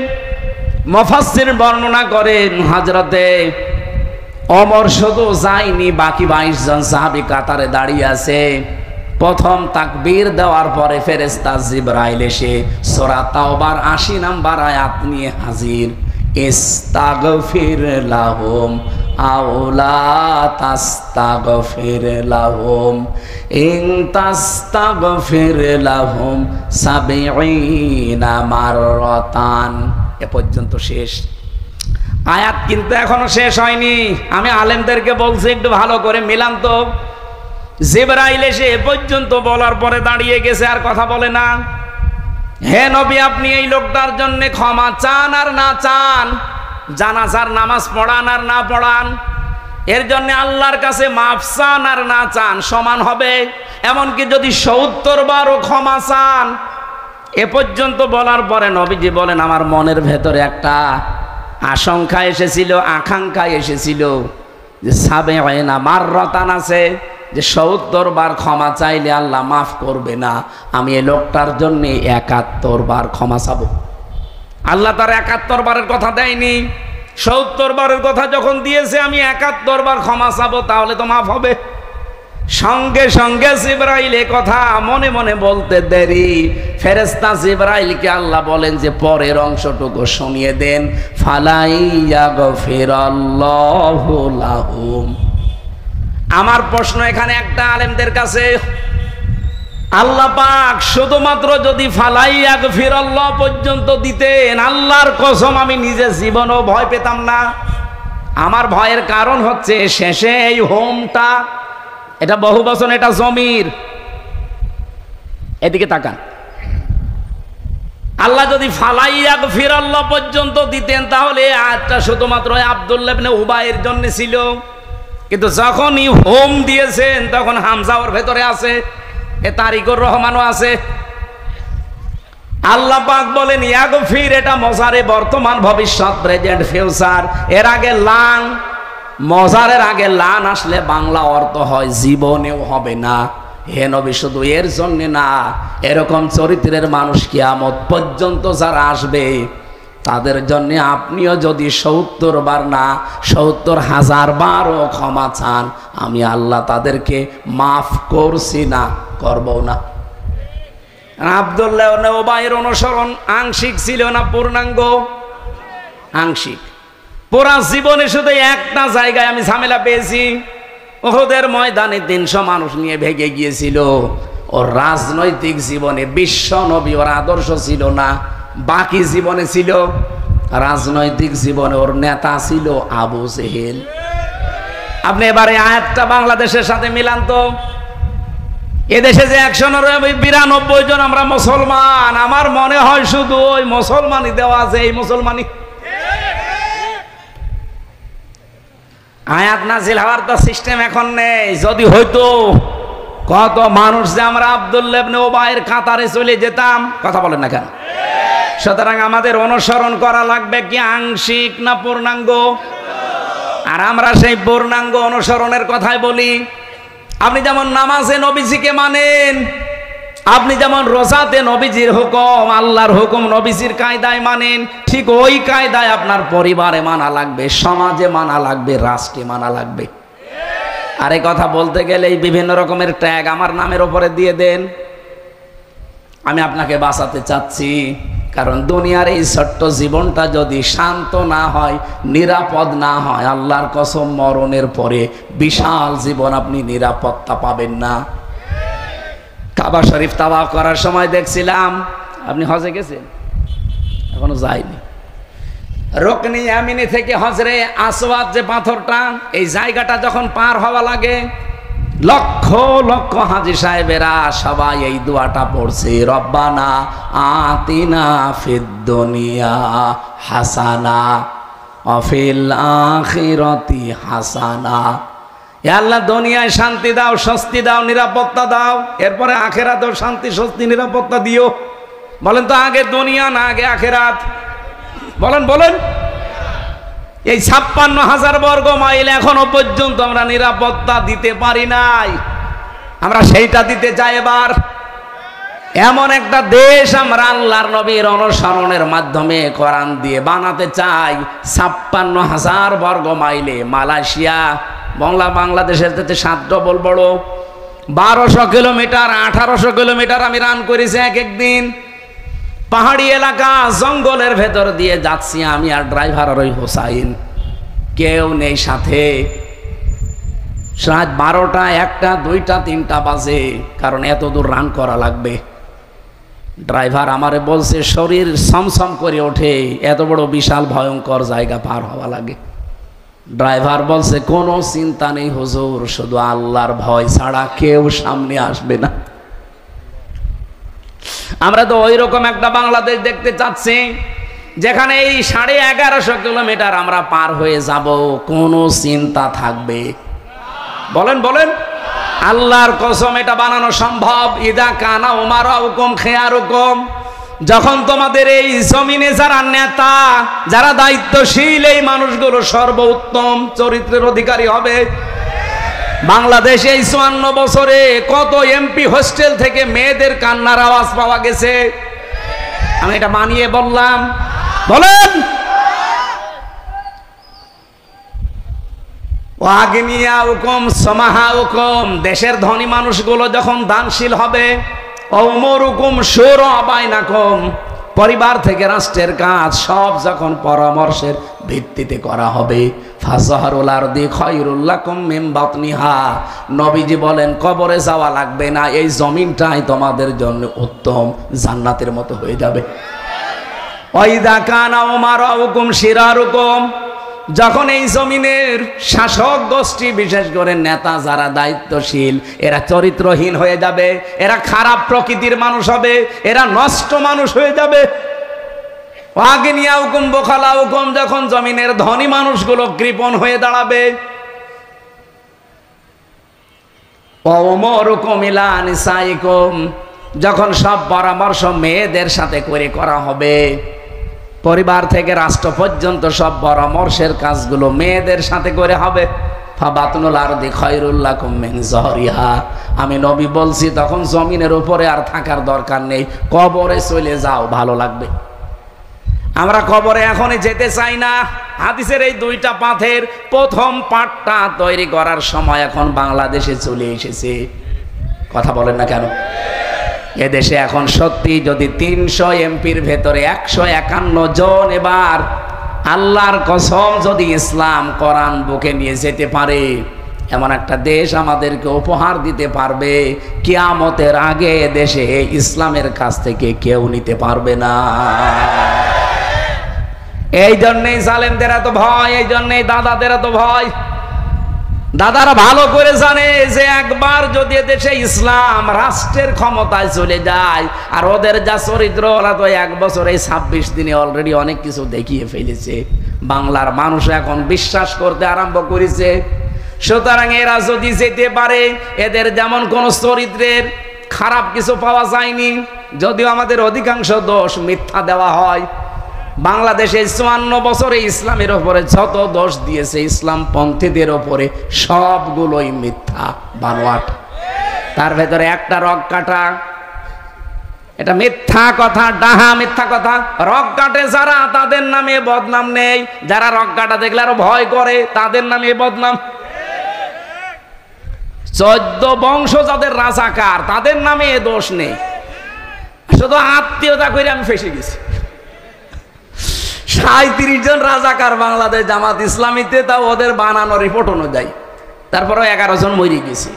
মুফাসসির বর্ণনা করেন হযরতে ওমর শুধু যায়নি, বাকি 22 জন সাহাবী কাতারে দাঁড়িয়ে আছে। প্রথম তাকবীর দেওয়ার পরে ফেরেশতা জিবরাইল এসে সূরা তাওবার 80 নম্বর আয়াত নিয়ে হাজির। ইস্তাগফির লাহুম আও লা তাস্তাগফির লাহুম ইন তাস্তাগফির লাহুম 70 মাররাতান। এ পর্যন্ত শেষ আয়াত, কিন্তু এখনো শেষ হয়নি। আমি আলেমদেরকে বলছি একটু ভালো করে মিলান তো। জিবরাইল এসে এ পর্যন্ত বলার পরে দাঁড়িয়ে গেছে, আর কথা বলে না। হে নবী, আপনি এই লোকটার জন্য ক্ষমা চান আর না চান, জানাজার নামাজ পড়ান আর না পড়ান, এর জন্য আল্লাহর কাছে মাফ চান আর না চান সমান হবে। এমনকি যদি 70 বারও ক্ষমা চান। এ পর্যন্ত বলার পরে নবীজি বলেন আমার মনের ভেতরে একটা আশঙ্কা এসেছিল, আকাঙ্ক্ষা এসেছিল যে 70 মাররাতান আছে, যে 70 বার ক্ষমা চাইলে আল্লাহ মাফ করবে না। আমি এই লোকটার জন্য 71 বার ক্ষমা চাবো। আল্লাহ তার 71 বারের কথা দেয়নি, 70 বারের কথা যখন দিয়েছে আমি 71 বার ক্ষমা চাবো, তাহলে তো মাফ হবে। সঙ্গে সঙ্গে জিবরাইল এ কথা মনে মনে বলতে দেরি, ফেরেশতা জিবরাইলকে আল্লাহ বলেন যে পরের অংশটুকু শুনিয়ে দেন, ফালাইয়াগফিরাল্লাহু লাহুম। আমার প্রশ্ন এখানে একটা আলেমদের কাছে, আল্লাহ পাক শুধুমাত্র যদি ফালাইয়াগফিরাল্লাহ পর্যন্ত দিতেন, আল্লাহর কসম আমি নিজে জীবনও ভয় পেতাম না। আমার ভয়ের কারণ হচ্ছে শেষে এই হোমটা, এটা বহু বচন, এটা জমির। এদিকে তাকান, আল্লাহ যদি ফালাইয়াগফিরাল্লাহ পর্যন্ত দিতেন তাহলে আয়াতটা শুধুমাত্র আব্দুল্লাহ ইবনে উবাইয়ের জন্য ছিল, কিন্তু যখনই হোম দিয়েছেন তখন হামজা ওর ভেতরে আছে, এ তারিকুর রহমানও আছে। আল্লাহ পাক বলেন ইয়াগফির, এটা মজারে বর্তমান ভবিষ্যৎ প্রেজেন্ট ফিউচার। এর আগে লান, মজারের আগে লান আসলে বাংলা অর্থ হয় জীবনেও হবে না। হে নবী, শুধু এর জন্য না, এরকম চরিত্রের মানুষ কিয়ামত পর্যন্ত যারা আসবে তাদের জন্য আপনিও যদি 70 বার না 70,000 বারও ক্ষমা চান, আমি আল্লাহ তাদেরকে মাফ করছি না, করবো না। আব্দুল্লাহ ইবনে উবাইয়ের অনুসরণ আংশিক ছিল না পূর্ণাঙ্গ? আংশিক। পুরা জীবনে শুধু একটা জায়গায় আমি ঝামেলা পেয়েছি, উহুদের ময়দানে 300 মানুষ নিয়ে ভেগে গিয়েছিল। ওর রাজনৈতিক জীবনে বিশ্ব নবী ওর আদর্শ ছিল না, বাকি জীবনে ছিল। রাজনৈতিক জীবনে ওর নেতা ছিল আবু জেহেল। আপনি এবারে আয়াতটা বাংলাদেশের সাথে মিলান তো। এদেশে যে 192 জন আমরা মুসলমান, আমার মনে হয় শুধু ওই মুসলমানই দেওয়া আছে, এই মুসলমানই। আয়াত নাজিল হওয়ার তো সিস্টেম এখন নেই। যদি হইতো কত মানুষ যে আমরা আব্দুল্লাহ ইবনে উবাইয়ের কাতারে চলে যেতাম, কথা বলেন না কেন? সুতরাং আমাদের অনুসরণ করা লাগবে কি আংশিক না পূর্ণাঙ্গ? আর আমরা সেই পূর্ণাঙ্গ অনুসরণের কথাই বলি। আপনি যেমন নামাজে নবীজিকে মানেন, আপনি যেমন রোজাতে নবীজির হুকুম, আল্লাহর হুকুম নবীজির কায়দায় মানেন, ঠিক ওই কায়দায় আপনার পরিবারে মানা লাগবে, সমাজে মানা লাগবে, রাষ্ট্রে মানা লাগবে। আর এই কথা বলতে গেলে এই বিভিন্ন রকমের ট্যাগ আমার নামের ওপরে দিয়ে দেন। আমি আপনাকে বাঁচাতে চাচ্ছি, কারণ দুনিয়ার এই ছোট্ট জীবনটা যদি শান্ত না হয়, নিরাপদ না হয়, আল্লাহর কসম মরণের পরে বিশাল জীবন আপনি নিরাপত্তা পাবেন না। কাবা শরীফ তাওয়াফ করার সময় দেখছিলাম, আপনি হজে গেছেন? এখনো যায়নি। রুকনি ইয়ামিনি থেকে হজরে আসওয়াদ যে পাথরটা, এই জায়গাটা যখন পার হওয়া লাগে, লক্ষ লক্ষ হাজী সাহেবেরা সবাই এই দোয়াটা পড়ছে, রব্বানা আতিনা ফিদ দুনিয়া হাসানা ওয়া ফিল আখিরাতি হাসানা। হে আল্লাহ, দুনিয়ায় শান্তি দাও, স্বস্তি দাও, নিরাপত্তা দাও, এরপরে আখিরাতেও শান্তি, স্বস্তি, নিরাপত্তা দিও। বলেন তো, আগে দুনিয়া না আগে আখিরাত? বলেন বলেন। এই 56,000 বর্গ মাইল এখনো পর্যন্ত আমরা নিরাপত্তা দিতে পারি নাই, আমরা সেইটা দিতে চাই। এবার এমন একটা দেশ আমরা আল্লাহর নবীর অনুসরণের মাধ্যমে কোরআন দিয়ে বানাতে চাই। 56,000 বর্গ মাইলে মালয়েশিয়া বাংলাদেশের থেকে 7 ডবল বড়। 1200 কিলোমিটার 1800 কিলোমিটার আমি রান করেছি এক একদিন। পাহাড়ি এলাকা, জঙ্গলের ভেতর দিয়ে যাচ্ছি আমি আর ড্রাইভার আর ওই হোসাইন, কেউ নেই সাথে। রাত 12টা, 1টা, 2টা, 3টা বাজে, কারণ এত দূর রান করা লাগবে। ড্রাইভার আমারে বলছে, শরীর সমসম করে ওঠে, এত বড় বিশাল ভয়ঙ্কর জায়গা পার হওয়া লাগে। ড্রাইভার বলছে, কোনো চিন্তা নেই হুজুর, শুধু আল্লাহর ভয় ছাড়া কেউ সামনে আসবে না। আমরা তো ওই রকম একটা বাংলাদেশ দেখতে চাচ্ছি, যেখানে এই 1150 কিলোমিটার আমরা পার হয়ে যাব, কোনো চিন্তা থাকবে? বলেন বলেন। আল্লাহর কসম, এটা বানানো সম্ভব। ইদা কানা উমারাউকুম খিয়ারুকুম, যখন তোমাদের এই জমিনে যারা নেতা, যারা দায়িত্বশীল, এই মানুষগুলো সর্বোত্তম চরিত্রের অধিকারী হবে। বাংলাদেশে এই 54 বছরে কত এমপি হোস্টেল থেকে মেয়েদের কান্নার আওয়াজ পাওয়া গেছে? আমি এটা বানিয়ে বললাম? বলেন। ওয়াগনিয়াউকুম সামাহাউকুম, দেশের ধনী মানুষগুলো যখন দানশীল হবে। ওমরুকুম শুরা বাইনাকুম, পরিবার থেকে রাষ্ট্রের কাজ সব যখন পরামর্শের ভিত্তিতে করা হবে। ফাজহারুল আরদি খায়রুল লাকুম মিন বাতনিহা, নবীজি বলেন কবরে যাওয়া লাগবে না, এই জমিনটাই তোমাদের জন্য উত্তম জান্নাতের মতো হয়ে যাবে। ওয়াইদা কানা উমারাউকুম শিরারুকুম, যখন এই জমিনের শাসক গোষ্ঠী, বিশেষ করে নেতা যারা দায়িত্বশীল, এরা চরিত্রহীন হয়ে যাবে, এরা খারাপ প্রকৃতির মানুষ হবে, এরা নষ্ট মানুষ হয়ে যাবে। ওয়াগনিয়াউকুম বুখালাউকুম, যখন জমিনের ধনী মানুষগুলো কৃপণ হয়ে দাঁড়াবে। ওমরুকুম ইলা নিসাইকুম, যখন সব পরামর্শ মেয়েদের সাথে করে করা হবে। পরিবার থেকে রাষ্ট্র পর্যন্ত সব পরামর্শের কাজগুলো মেয়েদের সাথে করে হবে। ফাবাতনুল আরদি খায়রুল লাকুম মিন যহরিহা, আমি নবী বলছি তখন জমিনের উপরে আর থাকার দরকার নেই, কবরে চলে যাও, ভালো লাগবে। আমরা কবরে এখনই যেতে চাই না। হাদিসের এই 2টা পাথের প্রথম পাঠটা তৈরি করার সময় এখন বাংলাদেশে চলে এসেছে। কথা বলেন না কেন? এদেশে এখন সত্যি যদি 300 এমপির ভেতরে 151 জন এবার আল্লাহর কসম যদি ইসলাম কোরআন বুকে নিয়ে যেতে পারে, এমন একটা দেশ আমাদেরকে উপহার দিতে পারবে, কিয়ামতের আগে দেশে ইসলামের কাছ থেকে কেউ নিতে পারবে না। এই জন্যই জালেমদের এত ভয়, এই জন্যই দাদাদের এত ভয়। দাদারা ভালো করে জানে যে একবার যদি দেশে ইসলাম রাষ্ট্রের ক্ষমতায় চলে যায়, আর ওদের যা চরিত্র, ওরা তো 1 বছর এই 26 দিনে অলরেডি অনেক কিছু দেখিয়ে ফেলেছে। বাংলার মানুষ এখন বিশ্বাস করতে আরম্ভ করেছে। সুতরাং এরা যদি যেতে পারে, এদের যেমন কোনো চরিত্রের খারাপ কিছু পাওয়া যায়নি, যদিও আমাদের অধিকাংশ দোষ মিথ্যা দেওয়া হয়। বাংলাদেশে 54 বছরে ইসলামের ওপরে যত দোষ দিয়েছে ইসলাম পন্থীদের ওপরে, সবগুলোই মিথ্যা বানোয়াট। তার ভেতরে একটা রক কাটা, এটা মিথ্যা কথা, ডাহা মিথ্যা কথা। রক কাটে যারা, তাদের নামে বদনাম নেই। যারা রক কাটা দেখলে আরো ভয় করে, তাদের নামে বদনাম। 14 বংশ যাদের রাজাকার, তাদের নামে এ দোষ নেই। শুধু আত্মীয়তা করে আমি ফেসে গেছি। 37 জন রাজাকার বাংলাদেশ জামাত ইসলামীতে, তা ওদের বানানো রিপোর্ট অনুযায়ী। তারপরে 11 জন মরে গেছে।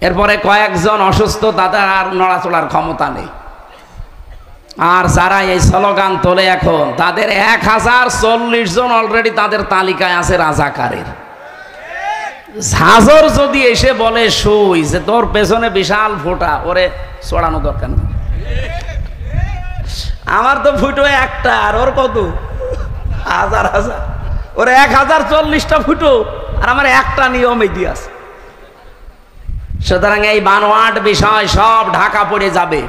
এরপরে কয়েকজন অসুস্থ, তাদের আর নড়াচড়ার ক্ষমতা নেই। আর যারা এই স্লোগান তোলে এখন, তাদের 1040 জন অলরেডি তাদের তালিকায় আছে রাজাকারের। ঝাঁঝর যদি এসে বলে শুই যে তোর পেছনে বিশাল ফোঁটা, ওরে চড়ানো দরকার নেই। আমার তো ফুটো একটা, আর ওর কত হাজার হাজার, ওর 1040টা ফুটো, আর আমার একটা নিয়ম এই দিয়ে আছে। সুতরাং এই বানোয়াট বিষয় সব ঢাকা পড়ে যাবে।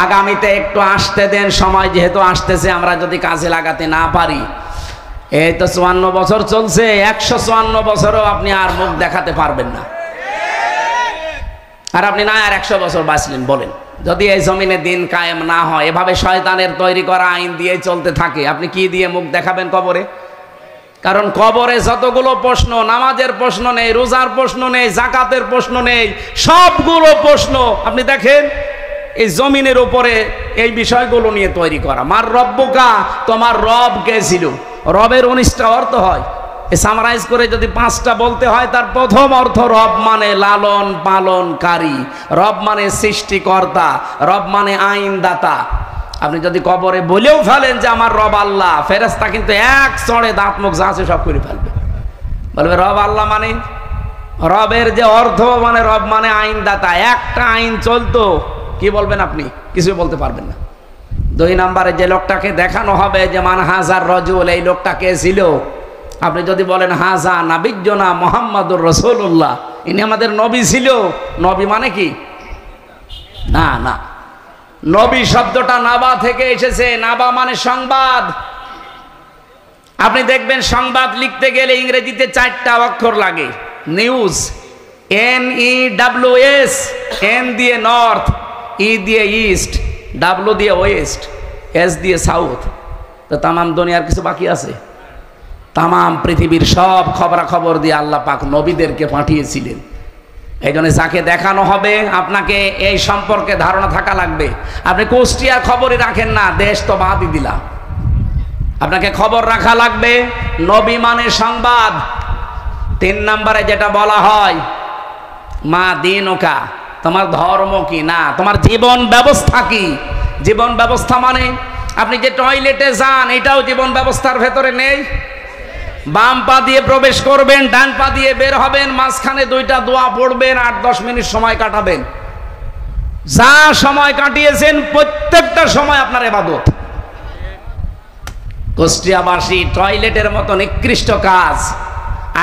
আগামীতে একটু আসতে দেন সময়, যেহেতু আসতেছে, আমরা যদি কাজে লাগাতে না পারি, এই তো 54 বছর চলছে, 154 বছরও আপনি আর মুখ দেখাতে পারবেন না। আর আপনি না আর 100 বছর বাঁচলেন বলেন, যদি এই জমিনে দিন কায়েম না হয়, এভাবে শয়তানের তৈরি করা আইন দিয়ে চলতে থাকে, আপনি কি দিয়ে মুখ দেখাবেন কবরে? কারণ কবরে যতগুলো প্রশ্ন, নামাজের প্রশ্ন নেই, রোজার প্রশ্ন নেই, জাকাতের প্রশ্ন নেই, সবগুলো প্রশ্ন আপনি দেখেন এই জমিনের উপরে এই বিষয়গুলো নিয়ে তৈরি করা। মার রব্বুকা, তোমার রব কে ছিল? রবের 19টা অর্থ হয়। সামারাইজ করে যদি 5টা বলতে হয়, তার প্রথম অর্থ রব মানে লালন পালনকারী, রব মানে সৃষ্টিকর্তা, রব মানে আইনদাতা। আপনি যদি কবরে বলেও ফেলেন যে আমার রব আল্লাহ, ফেরেশতা কিন্তু এক চড়ে দাঁত মুখ যা আছে সব করে ফেলবে, বলবে রব আল্লাহ মানে, রবের যে অর্থ মানে রব মানে আইনদাতা। একটা আইন চলতো, কি বলবেন আপনি? কিছুই বলতে পারবেন না। 2 নম্বরে যে লোকটাকে দেখানো হবে যে মান হাজার রজুল, এই লোকটা কে ছিল? আপনি যদি বলেন হাজা নাবিজ্জনা মুহাম্মাদুর রাসূলুল্লাহ, ইনি আমাদের নবী ছিল, নবী মানে কি? না না, নবী শব্দটা নাবা থেকে এসেছে। নাবা মানে সংবাদ। আপনি দেখবেন সংবাদ লিখতে গেলে ইংরেজিতে 4টা অক্ষর লাগে। নিউজ, NEWS, N দিয়ে নর্থ, E দিয়ে ইস্ট, W দিয়ে ওয়েস্ট, S দিয়ে সাউথ। তো তামাম দুনিয়ার কিছু বাকি আছে? তামাম পৃথিবীর সব খবরাখবর দিয়ে আল্লাহ পাক নবীদেরকে পাঠিয়েছিলেন। এই জন্য যাকে দেখানো হবে আপনাকে এই সম্পর্কে ধারণা থাকা লাগবে। আপনি কুষ্টিয়ার খবরই রাখেন না, দেশ তো বাদই দিলাম। আপনাকে খবর রাখা লাগবে, নবী মানে সংবাদ। 3 নম্বরে যেটা বলা হয়, মা দিনুকা, তোমার ধর্ম কি, না তোমার জীবন ব্যবস্থা কি। জীবন ব্যবস্থা মানে আপনি যে টয়লেটে যান, এটাও জীবন ব্যবস্থার ভেতরে নেই। বাম পা দিয়ে প্রবেশ করবেন, ডান পা দিয়ে বের হবেন, মাঝখানে 2টা দোয়া পড়বেন, 8-10 মিনিট সময় কাটাবেন। যা সময় কাটিয়েছেন প্রত্যেকটা সময় আপনার ইবাদত। কুষ্টিয়াবাসী টয়লেটের মতো নিকৃষ্ট কাজ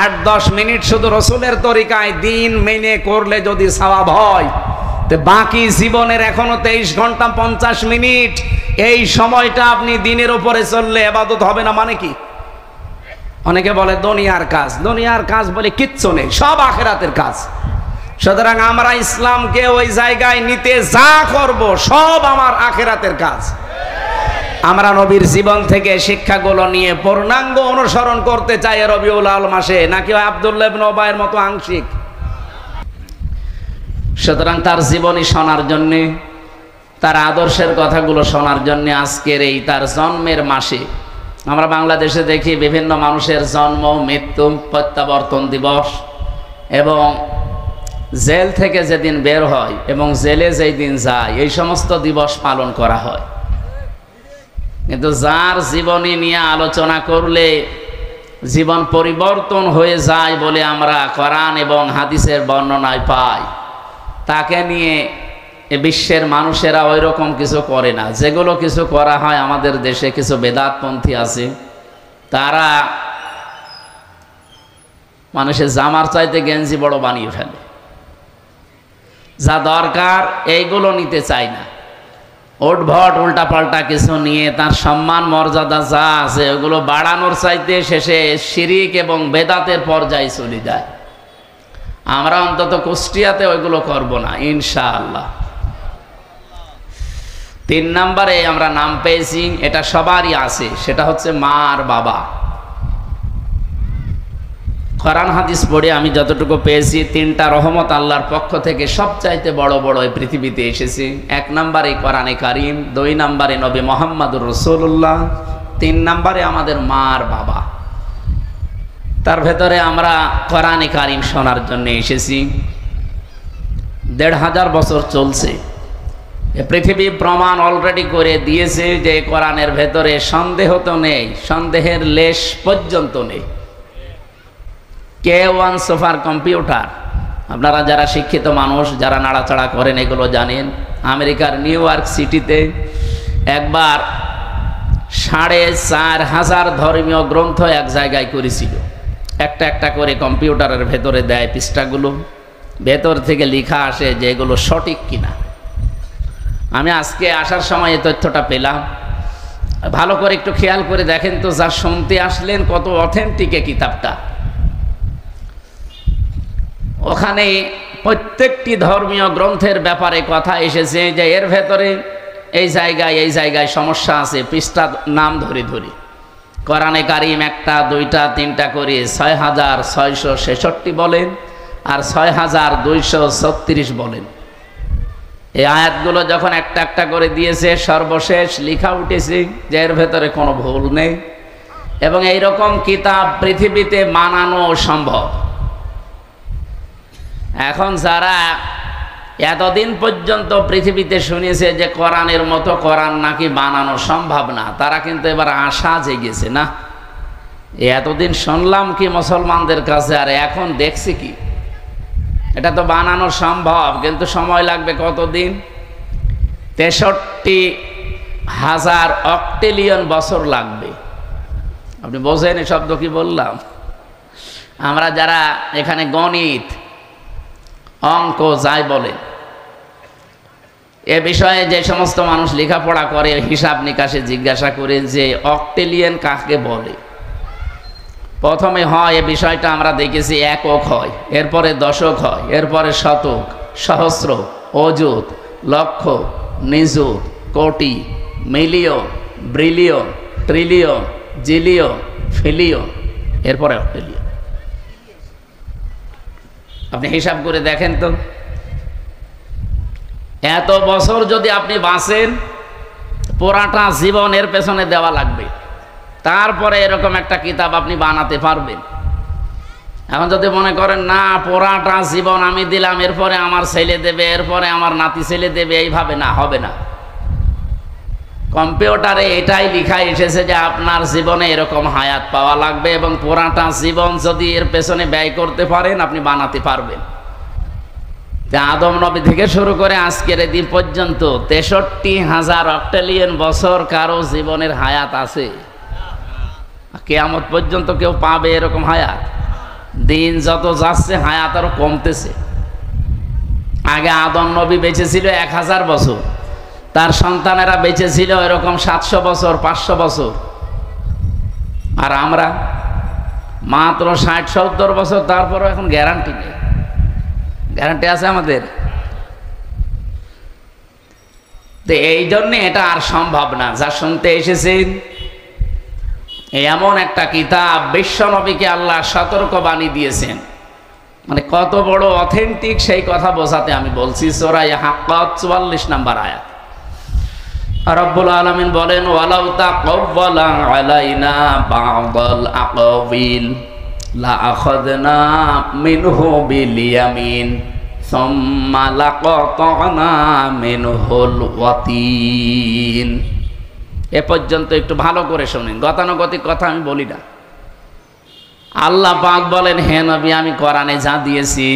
8-10 মিনিট শুধু রসুলের তরিকায় দিন মেনে করলে যদি সওয়াব হয়, তো বাকি জীবনের এখনো 23 ঘন্টা 50 মিনিট, এই সময়টা আপনি দিনের উপরে চললে ইবাদত হবে না মানে কি? অনেকে বলে দুনিয়ার কাজ, দুনিয়ার কাজ বলে কিচ্ছু নেই, সব আখিরাতের কাজ। সুতরাং আমরা ইসলামকে ওই জায়গায় নিতে যা করব সব আমার আখিরাতের কাজ। আমরা নবীর জীবন থেকে শিক্ষাগুলো নিয়ে পূর্ণাঙ্গ অনুসরণ করতে চাই রবিউল আউয়াল মাসে, নাকি আব্দুল্লাহ ইবনে উবাইয়ের মতো আংশিক। সুতরাং তার জীবনী শোনার জন্যে, তার আদর্শের কথাগুলো শোনার জন্যে আজকের এই তার জন্মের মাসে আমরা বাংলাদেশে দেখি বিভিন্ন মানুষের জন্ম, মৃত্যু, প্রত্যাবর্তন দিবস এবং জেল থেকে যেদিন বের হয় এবং জেলে যেই দিন যায়, এই সমস্ত দিবস পালন করা হয়। কিন্তু যার জীবনী নিয়ে আলোচনা করলে জীবন পরিবর্তন হয়ে যায় বলে আমরা কোরআন এবং হাদিসের বর্ণনায় পাই, তাকে নিয়ে এ বিশ্বের মানুষেরা ওই রকম কিছু করে না। যেগুলো কিছু করা হয় আমাদের দেশে, কিছু বেদাতপন্থী আছে, তারা মানুষের জামার চাইতে গেঞ্জি বড় বানিয়ে ফেলে। যা দরকার এইগুলো নিতে চায় না, ওটভট উল্টাপাল্টা কিছু নিয়ে তার সম্মান মর্যাদা যা আছে ওগুলো বাড়ানোর চাইতে শেষে শিরিক এবং বেদাতের পর্যায়ে চলে যায়। আমরা অন্তত কুষ্টিয়াতে ওইগুলো করব না ইনশাআল্লাহ। 3 নম্বরে আমরা নাম পেয়েছি, এটা সবারই আছে, সেটা হচ্ছে মা আর বাবা। কোরআন হাদিস পড়ে আমি যতটুকু পেয়েছি, 3টা রহমত আল্লাহর পক্ষ থেকে সবচাইতে বড় বড় এই পৃথিবীতে এসেছে। 1 নম্বরে কোরআনে কারিম, 2 নম্বরে নবী মুহাম্মদুর রাসূলুল্লাহ, 3 নম্বরে আমাদের মার বাবা। তার ভেতরে আমরা কোরআনে কারিম শোনার জন্য এসেছি। 1500 বছর চলছে। পৃথিবী প্রমাণ অলরেডি করে দিয়েছে যে কোরআনের ভেতরে সন্দেহ তো নেই, সন্দেহের লেশ পর্যন্ত নেই। K1 সুপার কম্পিউটার, আপনারা যারা শিক্ষিত মানুষ, যারা নাড়াচাড়া করেন এগুলো জানেন। আমেরিকার নিউ ইয়র্ক সিটিতে একবার 4500 ধর্মীয় গ্রন্থ এক জায়গায় করেছিল। একটা একটা করে কম্পিউটারের ভেতরে দেয় পৃষ্ঠাগুলো, ভেতর থেকে লেখা আসে যে এগুলো সঠিক কিনা। আমি আজকে আসার সময় এই তথ্যটা পেলাম। ভালো করে একটু খেয়াল করে দেখেন তো, যা শুনতে আসলেন কত অথেন্টিক এই কিতাবটা। ওখানে প্রত্যেকটি ধর্মীয় গ্রন্থের ব্যাপারে কথা এসেছে যে এর ভেতরে এই জায়গায় সমস্যা আছে, পৃষ্ঠার নাম ধরে ধরে। কোরআনে কারিম 1, 2, 3 করে 6666 বলেন আর 6236 বলেন। এই আয়াতগুলো যখন একটা একটা করে দিয়েছে, সর্বশেষ লেখা উঠেছে যে এর ভেতরে কোনো ভুল নেই এবং এই রকম কিতাব পৃথিবীতে মানানো সম্ভব। এখন যারা এতদিন পর্যন্ত পৃথিবীতে শুনেছে যে কোরআনের মতো কোরআন নাকি বানানো সম্ভব না, তারা কিন্তু এবার আশা জেগেছে। না, এতদিন শুনলাম কি মুসলমানদের কাছে, আর এখন দেখছি কি এটা তো বানানো সম্ভব, কিন্তু সময় লাগবে কতদিন? 63,000 অক্টেলিয়ন বছর লাগবে। আপনি বোঝেন এই শব্দ কি বললাম? আমরা যারা এখানে গণিত অঙ্ক যাই বলে এ বিষয়ে যে সমস্ত মানুষ লেখাপড়া করে, হিসাব নিকাশে জিজ্ঞাসা করে যে অক্টেলিয়ন কাকে বলে। প্রথমে হয় এ বিষয়টা আমরা দেখেছি একক হয়, এরপরে দশক হয়, এরপরে শতক, সহস্র, অযুত, লক্ষ, নিযুত, কোটি, million, billion, trillion, zillion, pillion, এরপরে অক্টেলিয়ন। আপনি হিসাব করে দেখেন তো, এত বছর যদি আপনি বাঁচেন, পুরাটা জীবন এর পেছনে দেওয়া লাগবে, তারপরে এরকম একটা কিতাব আপনি বানাতে পারবেন। এখন যদি মনে করেন না পুরাটা জীবন আমি দিলাম, এরপরে আমার ছেলে দেবে, এরপরে আমার নাতি ছেলে দেবে, এইভাবে না, হবে না। কম্পিউটারে এটাই লেখা এসেছে যে আপনার জীবনে এরকম হায়াত পাওয়া লাগবে এবং পুরাটা জীবন যদি এর পেছনে ব্যয় করতে পারেন আপনি বানাতে পারবেন। আদম নবী থেকে শুরু করে আজকের দিন পর্যন্ত 63,000 অক্টেলিয়ন বছর কারো জীবনের হায়াত আছে? কিয়ামত পর্যন্ত কেউ পাবে এরকম হায়াত? দিন যত যাচ্ছে হায়াত আরো কমতেছে। আগে আদম নবী বেঁচে ছিল 1000 বছর, তার সন্তানেরা বেঁচে ছিল এরকম 700 বছর, 500 বছর, আর আমরা মাত্র 60-70 বছর। তারপরও এখন গ্যারান্টি নেই। গ্যারান্টি আছে আমাদের? তো এই জন্যে এটা আর সম্ভব না। যা শুনতে এসেছেন এমন একটা কিতাব, বিশ্ব নবীকে আল্লাহ সতর্ক বাণী দিয়েছেন, মানে কত বড় অথেন্টিক সেই কথা বোঝাতে আমি বলছি। সূরা হাক্কাত 44 নম্বর আয়াত। রব্বুল আলামিন বলেন, ওয়ালাউ তাকাওয়ালা আলাইনা বা'দাল আকাওয়িল লা আখাযনা মিনহু বিল ইয়ামিন সুম্মা লাকাতানা মিনহুল ওয়াতিন। এ পর্যন্ত একটু ভালো করে শুনেন, গতানুগতিক কথা আমি বলি না। আল্লাহ পাক বলেন, হে নবী, আমি কোরআনে যা দিয়েছি,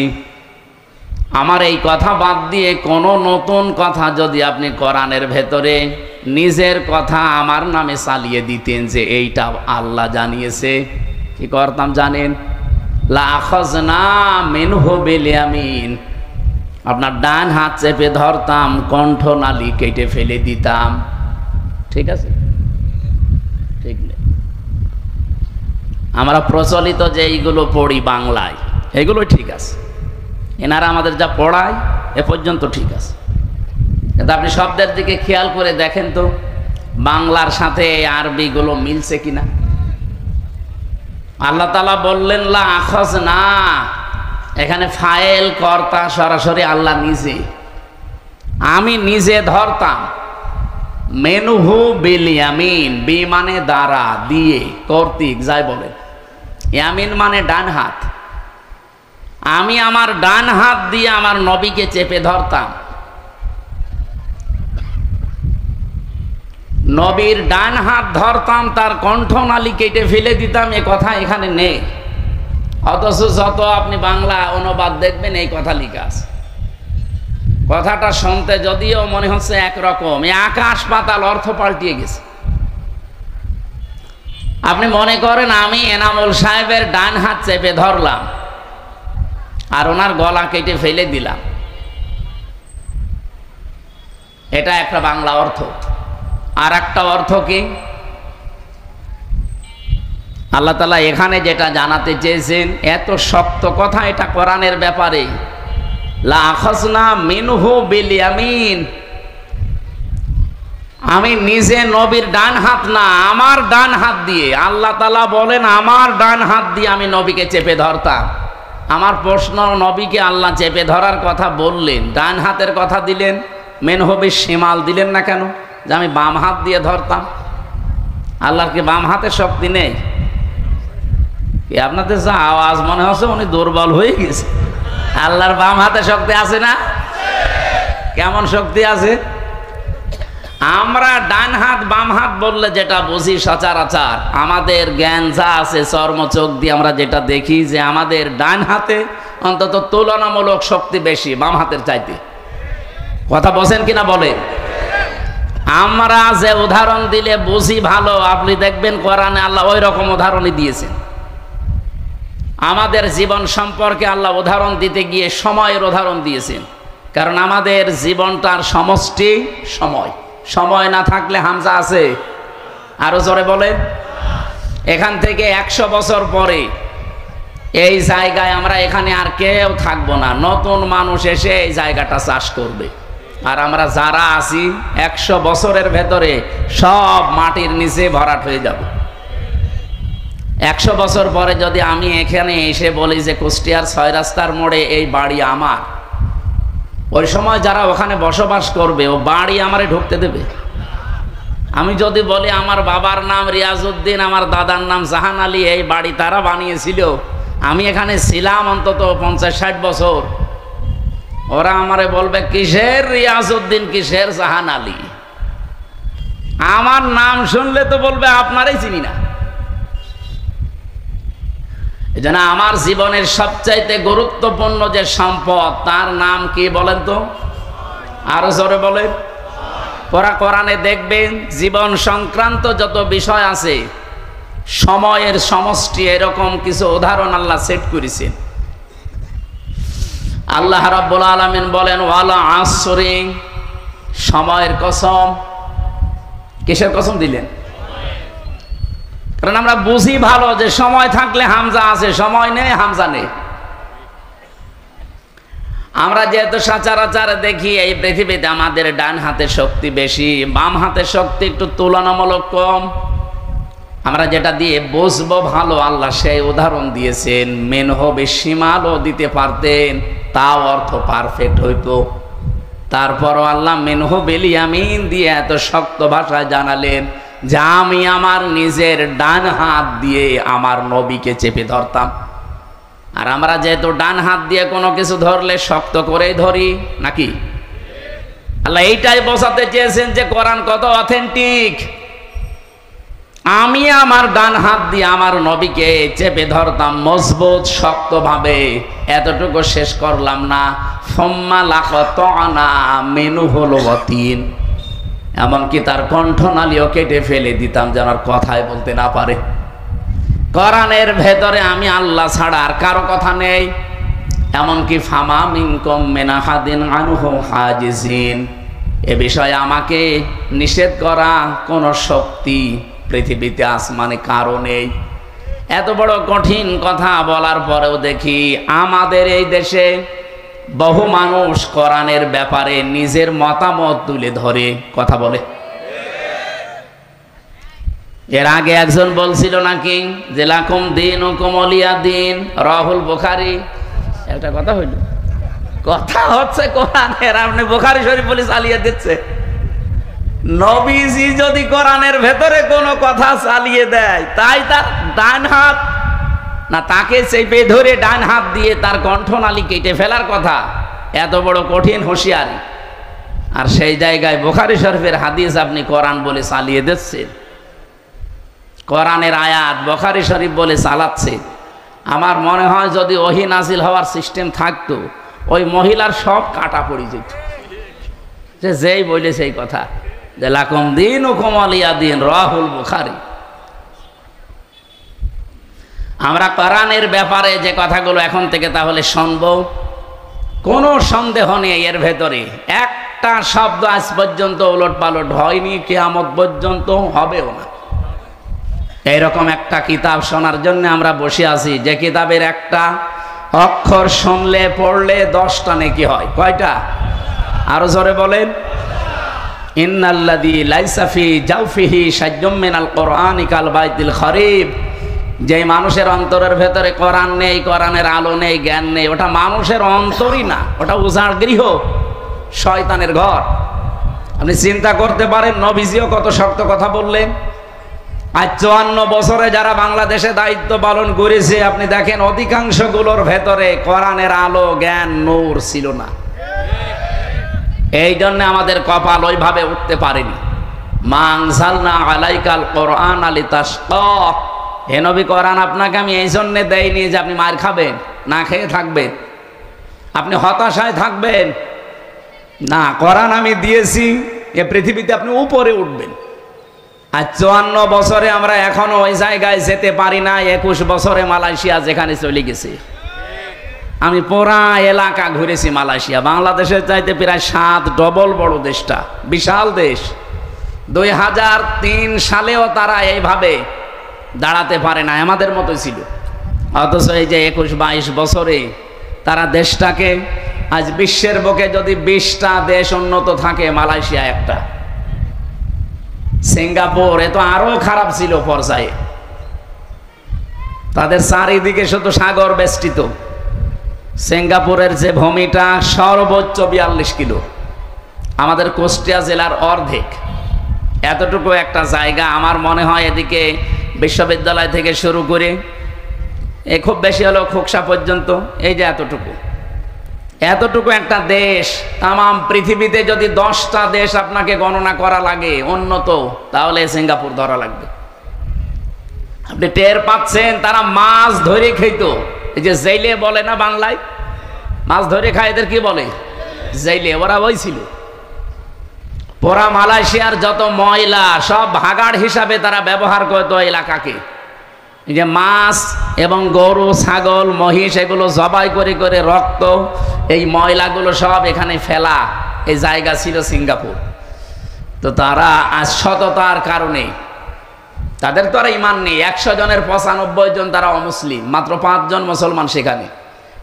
আমার এই কথা বাদ দিয়ে কোনো নতুন কথা যদি আপনি কোরআনের ভেতরে নিজের কথা আমার নামে চালিয়ে দিতেন যে এইটা আল্লাহ জানিয়েছে, কি করতাম জানেন? লা আখাযনা মিনহু বিল ইয়ামিন, আপনার ডান হাত চেপে ধরতাম, কণ্ঠনালী কেটে ফেলে দিতাম। ঠিক আছে? ঠিক নেই। আমরা প্রচলিত যে এইগুলো পড়ি বাংলায়, এগুলো ঠিক আছে। এনারা আমাদের যা পড়ায় এ পর্যন্ত ঠিক আছে, কিন্তু আপনি শব্দের দিকে খেয়াল করে দেখেন তো বাংলার সাথে আরবিগুলো মিলছে কিনা। আল্লাহ তাআলা বললেন লা আখাযনা, এখানে ফাইল কর্তা সরাসরি আল্লাহ নিজে। আমি নিজে ধরতাম, মেনহু বিল ইয়ামিন, বি মানে দ্বারা, দিয়ে, কর্তৃক, যাই বলে। ইয়ামিন মানে ডান হাত। আমি আমার ডান হাত দিয়ে আমার নবীকে চেপে ধরতাম। নবীর ডান হাত ধরতাম, তার কণ্ঠনালী কেটে ফেলে দিতাম, এ কথা এখানে নেই। অথচ যত আপনি বাংলা অনুবাদ দেখবেন এই কথা লেখা আছে। কথাটা শুনতে যদিও মনে হচ্ছে একরকম, এই আকাশ পাতাল অর্থ পাল্টিয়ে গেছে। আপনি মনে করেন আমি এনামুল সাহেবের ডান হাত চেপে ধরলাম আর ওনার গলা কেটে ফেলে দিলাম, এটা একটা বাংলা অর্থ। আর একটা অর্থ কি, আল্লাহ তাআলা এখানে যেটা জানাতে চেয়েছেন, এত শক্ত কথা এটা কোরআনের ব্যাপারে, লা আখাযনা মিনহু বিল ইয়ামিন, আমি নিজে নবীর ডান হাত না, আমার ডান হাত দিয়ে, আল্লাহ তাআলা বলেন আমার ডান হাত দিয়ে আমি নবীকে চেপে ধরতাম। আমার প্রশ্ন, নবীকে আল্লাহ চেপে ধরার কথা বললেন, ডান হাতের কথা দিলেন, মিনহু বিশ শিমাল দিলেন না কেন, যে আমি বাম হাত দিয়ে ধরতাম? আল্লাহর কি বাম হাতের শক্তি নেই? আপনাদের যা আওয়াজ মনে হচ্ছে উনি দুর্বল হয়ে গেছে। আল্লাহর বাম হাতে শক্তি আছে না? কেমন শক্তি আছে? আমরা ডান হাত বাম হাত বললে যেটা বুঝি সচরাচর, আমাদের জ্ঞান যা আছে চর্ম চোখ দিয়ে আমরা যেটা দেখি, যে আমাদের ডান হাতে অন্তত তুলনামূলক শক্তি বেশি বাম হাতের চাইতে। কথা বলেন কিনা বলে? আমরা যে উদাহরণ দিলে বুঝি ভালো, আপনি দেখবেন কোরআনে আল্লাহ ওই রকম উদাহরণই দিয়েছেন। আমাদের জীবন সম্পর্কে আল্লাহ উদাহরণ দিতে গিয়ে সময়ের উদাহরণ দিয়েছেন, কারণ আমাদের জীবনটার সমষ্টি সময়। সময় না থাকলে হামজা আছে, আরো জোরে বলেন। এখান থেকে 100 বছর পরে এই জায়গায় আমরা এখানে আর কেউ থাকবো না, নতুন মানুষ এসে এই জায়গাটা চাষ করবে। আর আমরা যারা আছি 100 বছরের ভেতরে সব মাটির নিচে ভরাট হয়ে যাব। 100 বছর পরে যদি আমি এখানে এসে বলি যে কুষ্টিয়ার 6 রাস্তার মোড়ে এই বাড়ি আমার, ওই সময় যারা ওখানে বসবাস করবে ও বাড়ি আমারে ঢুকতে দেবে? আমি যদি বলি আমার বাবার নাম রিয়াজউদ্দিন, আমার দাদার নাম জাহান আলী, এই বাড়ি তারা বানিয়েছিল, আমি এখানে ছিলাম অন্তত 50-60 বছর, ওরা আমারে বলবে কিসের রিয়াজউদ্দিন, কিসের জাহান আলী? আমার নাম শুনলে তো বলবে আপনারই চিনি না। এজন্য আমার জীবনের সবচাইতে গুরুত্বপূর্ণ যে সম্পদ, তার নাম কি বলেন তো? আরো জোরে বলেন। কোরআনে দেখবেন জীবন সংক্রান্ত যত বিষয় আছে, সময়ের সমষ্টি, এরকম কিছু উদাহরণ আল্লাহ সেট করেছেন। আল্লাহ রাব্বুল আলামিন বলেন ওয়ালা আসরি, সময়ের কসম। কিসের কসম দিলেন? কারণ আমরা বুঝি ভালো যে সময় থাকলে হামজা আছে, সময় নেই হামজা নেই। আমরা যেহেতু সচরাচর দেখি এই পৃথিবীতে আমাদের ডান হাতের শক্তি বেশি, বাম হাতের শক্তি একটু তুলনামূলক কম। আমরা যেটা দিয়ে বুঝবো ভালো, আল্লাহ সেই উদাহরণ দিয়েছেন। মেনহু বিশিমালও দিতে পারতেন, তাও অর্থ পারফেক্ট হইতো। তারপরও আল্লাহ মেনহু বিল ইয়ামিন দিয়ে এত শক্ত ভাষায় জানালেন যে আমি আমার নিজের ডান হাত দিয়ে আমার নবীকে চেপে ধরতাম। আর আমরা যেহেতু ডান হাত দিয়ে কোনো কিছু ধরলে শক্ত করেই ধরি নাকি? আল্লাহ এইটাই বোঝাতে চেয়েছেন যে কোরআন কত অথেন্টিক। আমি আমার ডান হাত দিয়ে আমার নবীকে চেপে ধরতাম মজবুত শক্তভাবে। এতটুকু শেষ করলাম না, সুম্মা লাকাতানা মিনহুল ওয়াতিন, এমনকি তার কণ্ঠনালীও কেটে ফেলে দিতাম যেন আর কথাই বলতে না পারে। কোরআনের ভেতরে আমি আল্লাহ ছাড়া আর কারো কথা নেই। এমনকি ফামা মিনকুম মিন আহাদিন আনহু হাজিজিন, এ বিষয়ে আমাকে নিষেধ করা কোন শক্তি পৃথিবীতে আসমানে কারো নেই। এত বড় কঠিন কথা বলার পরেও দেখি আমাদের এই দেশে বহু মানুষ কোরআনের ব্যাপারে নিজের মতামত তুলে ধরে কথা বলে। এর আগে একজন বলছিল নাকি যে লাকুম দীনুকুম ওয়ালিয়া দীন, রাহুল বুখারী। একটা কথা হইল, কথা হচ্ছে কোরআনের, আপনি বুখারী শরীফ বলে চালিয়ে দিচ্ছে। নবীজি যদি কোরআনের ভেতরে কোনো কথা চালিয়ে দেয়, তাই তার ডান হাত না তাকে চেপে ধরে ডান হাত দিয়ে তার কণ্ঠনালী কেটে ফেলার কথা। এত বড় কঠিন হুঁশিয়ারি, আর সেই জায়গায় বুখারী শরীফের হাদিস আপনি কোরআন বলে চালিয়ে দিচ্ছেন, কোরআনের আয়াত বুখারী শরীফ বলে চালাচ্ছে। আমার মনে হয় যদি ওহী নাজিল হওয়ার সিস্টেম থাকতো, ওই মহিলার সব কাটা পড়ে যেত, যে যেই বলে সেই কথা, যে লাকুম দীনুকুম ওয়ালিয়া দীন, রাহুল বুখারী। আমরা কোরআনের ব্যাপারে যে কথাগুলো এখন থেকে তাহলে শুনব, কোনো সন্দেহ নেই এর ভেতরে একটা শব্দ আজ পর্যন্ত ওলট পালট হয়নি, কিয়ামত পর্যন্ত হবেও না। এইরকম একটা কিতাব শোনার জন্য আমরা বসে আছি, যে কিতাবের একটা অক্ষর শুনলে পড়লে 10টা নেকি হয়। কয়টা? আরো জোরে বলেন। ইন্নাল্লাযী লাইসা ফি জাওফিহি শাইউম মিনাল কোরআনি কাল বাইতিল খরিব, যে মানুষের অন্তরের ভেতরে কোরআন নেই, কোরআনের আলো নেই, জ্ঞান নেই, ওটা মানুষের অন্তরই না, ওটা উজাড় গৃহ, শয়তানের ঘর। আপনি চিন্তা করতে পারেন নবীজিও কত শক্ত কথা বললেন। আজ 54 বছরে যারা বাংলাদেশে দায়িত্ব পালন করেছে, আপনি দেখেন অধিকাংশগুলোর ভেতরে কোরআনের আলো, জ্ঞান, নূর ছিল না। এই জন্য আমাদের কপাল ওইভাবে উঠতে পারেনি। মা আনজালনা আলাইকাল কোরআন লিতাশকা, হে নবী কোরআন আপনাকে আমি এই জন্য দেইনি যে আপনি মার খাবেন, না খেয়ে থাকবেন, আপনি হতাশায় থাকবেন, না, কোরআন আমি দিয়েছি এ পৃথিবীতে আপনি উপরে উঠবেন। আর 54 বছরে আমরা এখনো ওই জায়গায় যেতে পারি না। 21 বছরে মালয়েশিয়া যেখানে চলে গেছে, আমি পুরা এলাকা ঘুরেছি মালয়েশিয়া, বাংলাদেশের চাইতে প্রায় 7 ডবল বড় দেশটা, বিশাল দেশ। 2003 সালেও তারা এইভাবে দাঁড়াতে পারে না, আমাদের মতো ছিল। অথচ এই যে 21-22 বছরে তারা দেশটাকে আজ বিশ্বের বুকে যদি 20টা দেশ উন্নত থাকে, মালয়েশিয়া একটা। সিঙ্গাপুর এ তো আরো খারাপ ছিল পর্যায়ে, তাদের চারিদিকে শুধু সাগর বেষ্টিত। সিঙ্গাপুরের যে ভূমিটা সর্বোচ্চ 42 কিলো, আমাদের কুষ্টিয়া জেলার অর্ধেক, এতটুকু একটা জায়গা। আমার মনে হয় এদিকে বিশ্ববিদ্যালয় থেকে শুরু করে খুব বেশি হলেও খোকসা পর্যন্ত, এই যে এতটুকু একটা দেশ, তামাম পৃথিবীতে যদি 10টা দেশ আপনাকে গণনা করা লাগে উন্নত, তাহলে সিঙ্গাপুর ধরা লাগবে। আপনি টের পাচ্ছেন তারা মাছ ধরে খেত, এই যে জেলে বলে না বাংলায়, মাছ ধরে খায়, এদের কি বলে? জেলে। ওরা ওই ছিল। পুরা মালয়েশিয়ার যত ময়লা সব ভাগাড় হিসাবে তারা ব্যবহার করতো এলাকাকে। এই যে মাছ এবং গরু, ছাগল, মহিষ এগুলো জবাই করে করে রক্ত, এই ময়লাগুলো সব এখানে ফেলা, এই জায়গা ছিল সিঙ্গাপুর। তো তারা আজ সততার কারণে, তাদের তো আর ইমান নেই, 100 জনের 95 জন তারা অমুসলিম, মাত্র 5 জন মুসলমান সেখানে।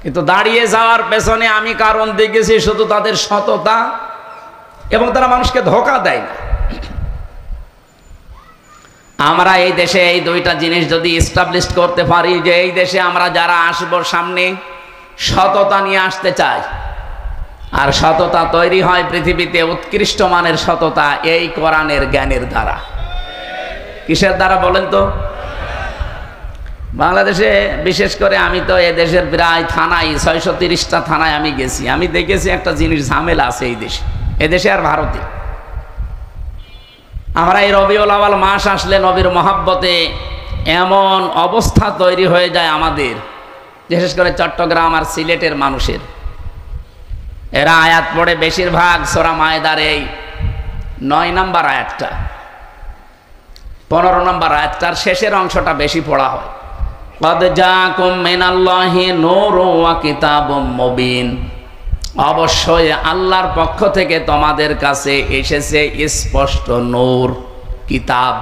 কিন্তু দাঁড়িয়ে যাওয়ার পেছনে আমি কারণ দেখেছি শুধু তাদের সততা, এবং তারা মানুষকে ধোঁকা দেয় না। আমরা এই দেশে এই 2টা জিনিস যদি এস্টাবলিশ করতে পারি, যে এই দেশে আমরা যারা আসবো সামনে সততা নিয়ে আসতে চাই, আর সততা তৈরি হয় পৃথিবীতে উৎকৃষ্ট মানের সততা এই কোরআনের জ্ঞানের দ্বারা। কিসের দ্বারা বলেন তো? বাংলাদেশে বিশেষ করে আমি তো এ দেশের প্রায় থানায় 630টা থানায় আমি গেছি, আমি দেখেছি একটা জিনিস ঝামেলা আছে এই দেশে, এদেশে আর ভারতে। আমরা এই রবিউল আউয়াল মাস আসলে নবীর মহাব্বতে এমন অবস্থা তৈরি হয়ে যায় আমাদের, বিশেষ করে চট্টগ্রাম আর সিলেটের মানুষের। এরা আয়াত পড়ে বেশিরভাগ সূরা মায়েদার এই 9 নম্বর আয়াতটা, 15 নম্বর আয়াতটার শেষের অংশটা বেশি পড়া হয়। কদ জাকুম মিনাল্লাহি নূরুন ওয়া কিতাবুম মুবিন, অবশ্যই আল্লাহর পক্ষ থেকে তোমাদের কাছে এসেছে স্পষ্ট নূর, কিতাব।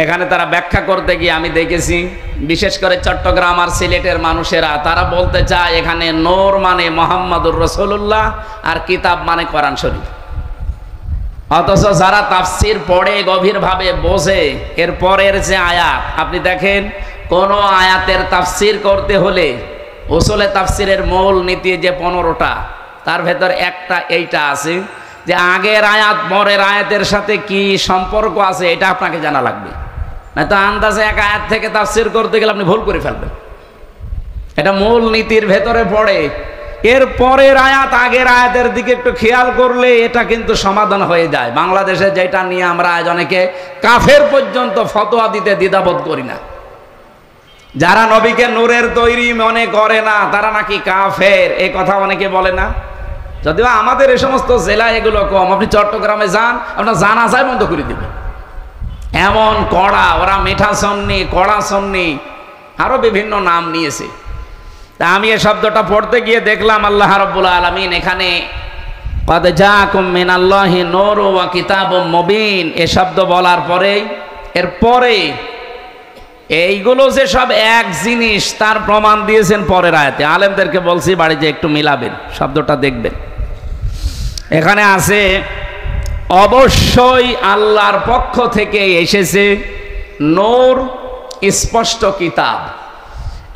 এখানে তারা ব্যাখ্যা করতে গিয়ে আমি দেখেছি বিশেষ করে চট্টগ্রাম আর সিলেটের মানুষেরা তারা বলতে চায় এখানে নূর মানে মুহাম্মদুর রাসূলুল্লাহ আর কিতাব মানে কোরআন শরীফ। অথচ যারা তাফসীর পড়ে গভীরভাবে বোঝে, এর পরের যে আয়াত আপনি দেখেন, কোন আয়াতের তাফসীর করতে হলে উসুলে তাফসীরের মূল নীতি যে 15টা, তার ভেতর একটা এইটা আছে যে আগের আয়াত পরের আয়াতের সাথে কি সম্পর্ক আছে এটা আপনাকে জানা লাগবে, না তো আন্দাজে এক আয়াত থেকে তাফসীর করতে গেলে আপনি ভুল করে ফেলবেন। এটা মূল নীতির ভেতরে পড়ে। এর পরের আয়াত আগের আয়াতের দিকে একটু খেয়াল করলে এটা কিন্তু সমাধান হয়ে যায়। বাংলাদেশে যেটা নিয়ে আমরা আজ অনেকে কাফের পর্যন্ত ফতোয়া দিতে দ্বিধাবোধ করি না। যারা নবীকে নূরের তৈরি মনে করে না তারা নাকি কাফের, এই কথা অনেকে বলে না। যদিও আমাদের এই সমস্ত জেলায় এগুলো কম। আপনি চট্টগ্রামে যান, আপনার জানাজায় বন্ধ করে দিবে, এমন কড়া। ওরা মিঠা সন্নি, কড়া সন্নি, আরো বিভিন্ন নাম নিয়েছে। তা আমি এই শব্দটা পড়তে গিয়ে দেখলাম আল্লাহ রাব্বুল আলামিন এখানে ক্বাদ জাআকুম মিনাল্লাহি নূরুন ওয়া কিতাবুম মুবিন এই শব্দ বলার পরেই এরপরে এইগুলো যে সব এক জিনিস তার প্রমাণ দিয়েছেন পরের আয়াতে। আলেমদেরকে বলছি বাড়িতে একটু মিলাবেন, শব্দটা দেখবেন। এখানে আছে অবশ্যই আল্লাহর পক্ষ থেকে এসেছে নূর, স্পষ্ট কিতাব।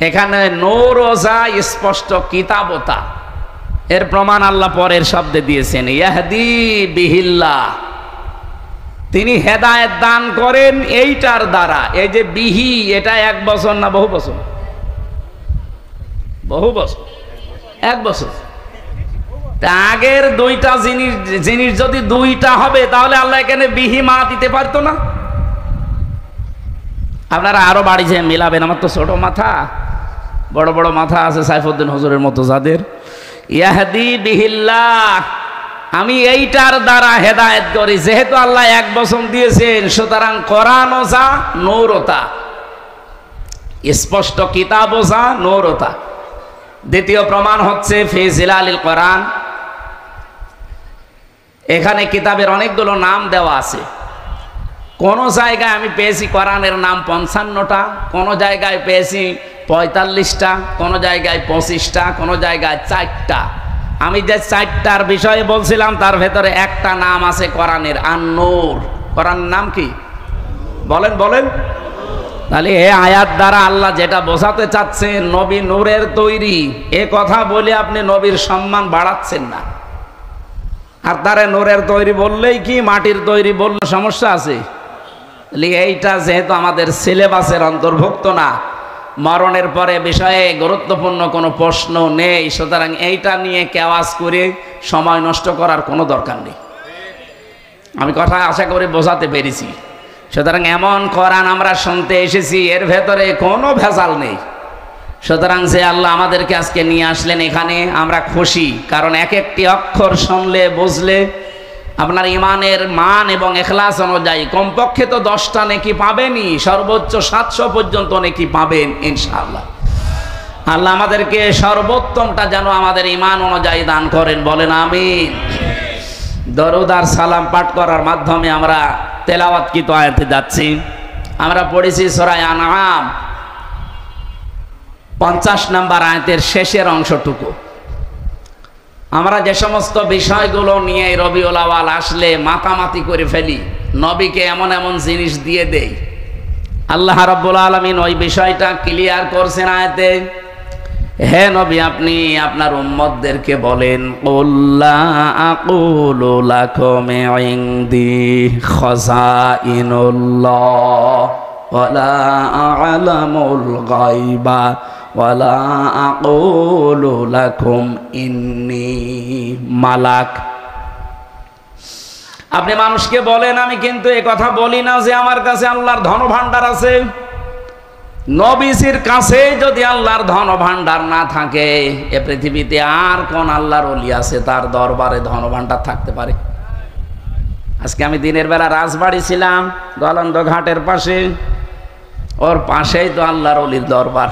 এখানে নূর ওজা স্পষ্ট কিতাবতা, এর প্রমাণ আল্লাহ পরের শব্দে দিয়েছেন ইয়াহদি বিহিল্লাহ, তিনি হেদায়েত দান করেন এইটার দ্বারা। এই যে বিহি, এটা এক বছর না বহু বছর? বহু বছর, এক বছর। তা আগের দুইটা জিনিস যদি দুইটা হবে তাহলে আল্লাহ এখানে বিহি মা দিতে পারতো না? আপনারা আরো বাড়ি যেয়ে মিলাবেন। আমার তো ছোট মাথা, বড় বড় মাথা আছে সাইফুদ্দিন হুজুরের মতো যাদের। ইয়াহদি বিহিল্লাহ, আমি এইটার দ্বারা হেদায়েত করি। যেহেতু আল্লাহ এক বছর দিয়েছেন, সুতরাং কোরআন ওজা নূরতা, স্পষ্ট কিতাব ওজা নূরতা। দ্বিতীয় প্রমাণ হচ্ছে ফি জিলালিল কোরআন। এখানে কিতাবের অনেকগুলো নাম দেওয়া আছে। কোন জায়গায় আমি পেয়েছি কোরআনের নাম 55টা, কোন জায়গায় পেয়েছি 45টা, কোন জায়গায় 25টা, কোন জায়গায় 4টা। আমি যে 4টার বিষয়ে বলছিলাম তার ভেতরে একটা নাম আছে কোরআনের, আন-নূর। কোরআনের নাম কি বলেন বলেন? তাহলে এই আয়াত দ্বারা আল্লাহ যেটা বোঝাতে চাচ্ছেন নবী নূরের তৈরি, এ কথা বলে আপনি নবীর সম্মান বাড়াচ্ছেন না। আর তারে নূরের তৈরি বললেই কি মাটির তৈরি বললে সমস্যা আছে? এইটা যেহেতু আমাদের সিলেবাসের অন্তর্ভুক্ত না, মরণের পরে বিষয়ে গুরুত্বপূর্ণ কোনো প্রশ্ন নেই, সুতরাং এইটা নিয়ে কেওয়াজ করে সময় নষ্ট করার কোনো দরকার নেই। আমি কথা আশা করি বোঝাতে পেরেছি। সুতরাং এমন কোরআন আমরা শুনতে এসেছি, এর ভেতরে কোনো ভেজাল নেই। সুতরাং যে আল্লাহ আমাদেরকে আজকে নিয়ে আসলেন এখানে, আমরা খুশি। কারণ এক একটি অক্ষর শুনলে বুঝলে আপনার ইমানের মান এবং ইখলাস অনুযায়ী কমপক্ষে তো 10টা নেকি পাবেনই, সর্বোচ্চ 700 পর্যন্ত নেকি পাবেন ইনশাআল্লাহ। আল্লাহ আমাদেরকে সর্বোত্তমটা যেন আমাদের ইমান অনুযায়ী দান করেন, বলেন আমিন। দরুদ আর সালাম পাঠ করার মাধ্যমে আমরা তেলাওয়াতকৃত আয়াতে যাচ্ছি। আমরা পড়েছি সূরা আনআম 50 নম্বর আয়াতের শেষের অংশটুকু। আমরা যে সমস্ত বিষয়গুলো নিয়ে রবিউল আউয়াল আসলে মাতামাতি করে ফেলি, নবীকে এমন এমন জিনিস দিয়ে দেই, আল্লাহ রাব্বুল আলামিন ওই বিষয়টা ক্লিয়ার করছেন আয়াতে। হে নবী, আপনি আপনার উম্মতদেরকে বলেন, কুল লা আকুলু লাকুম ইনদি খাযাইনুল্লাহ ওয়ালা আ'লামুল গায়বা ওয়ালা আকুলু লাকুম ইন্নী মালাক। আপনি মানুষকে বলেন, আমি কিন্তু এই কথা বলি না যে আমার কাছে আল্লাহর ধনভাণ্ডার আছে। নবীজির কাছে যদি আল্লাহর ধনভাণ্ডার না থাকে, এ পৃথিবীতে আর কোন আল্লাহর ওলি আছে তার দরবারে ধনভাণ্ডার থাকতে পারে? আজকে আমি দিনের বেলা রাজবাড়ি ছিলাম, গলন্দ ঘাটের পাশে, ওর পাশেই তো আল্লাহর ওলির দরবার।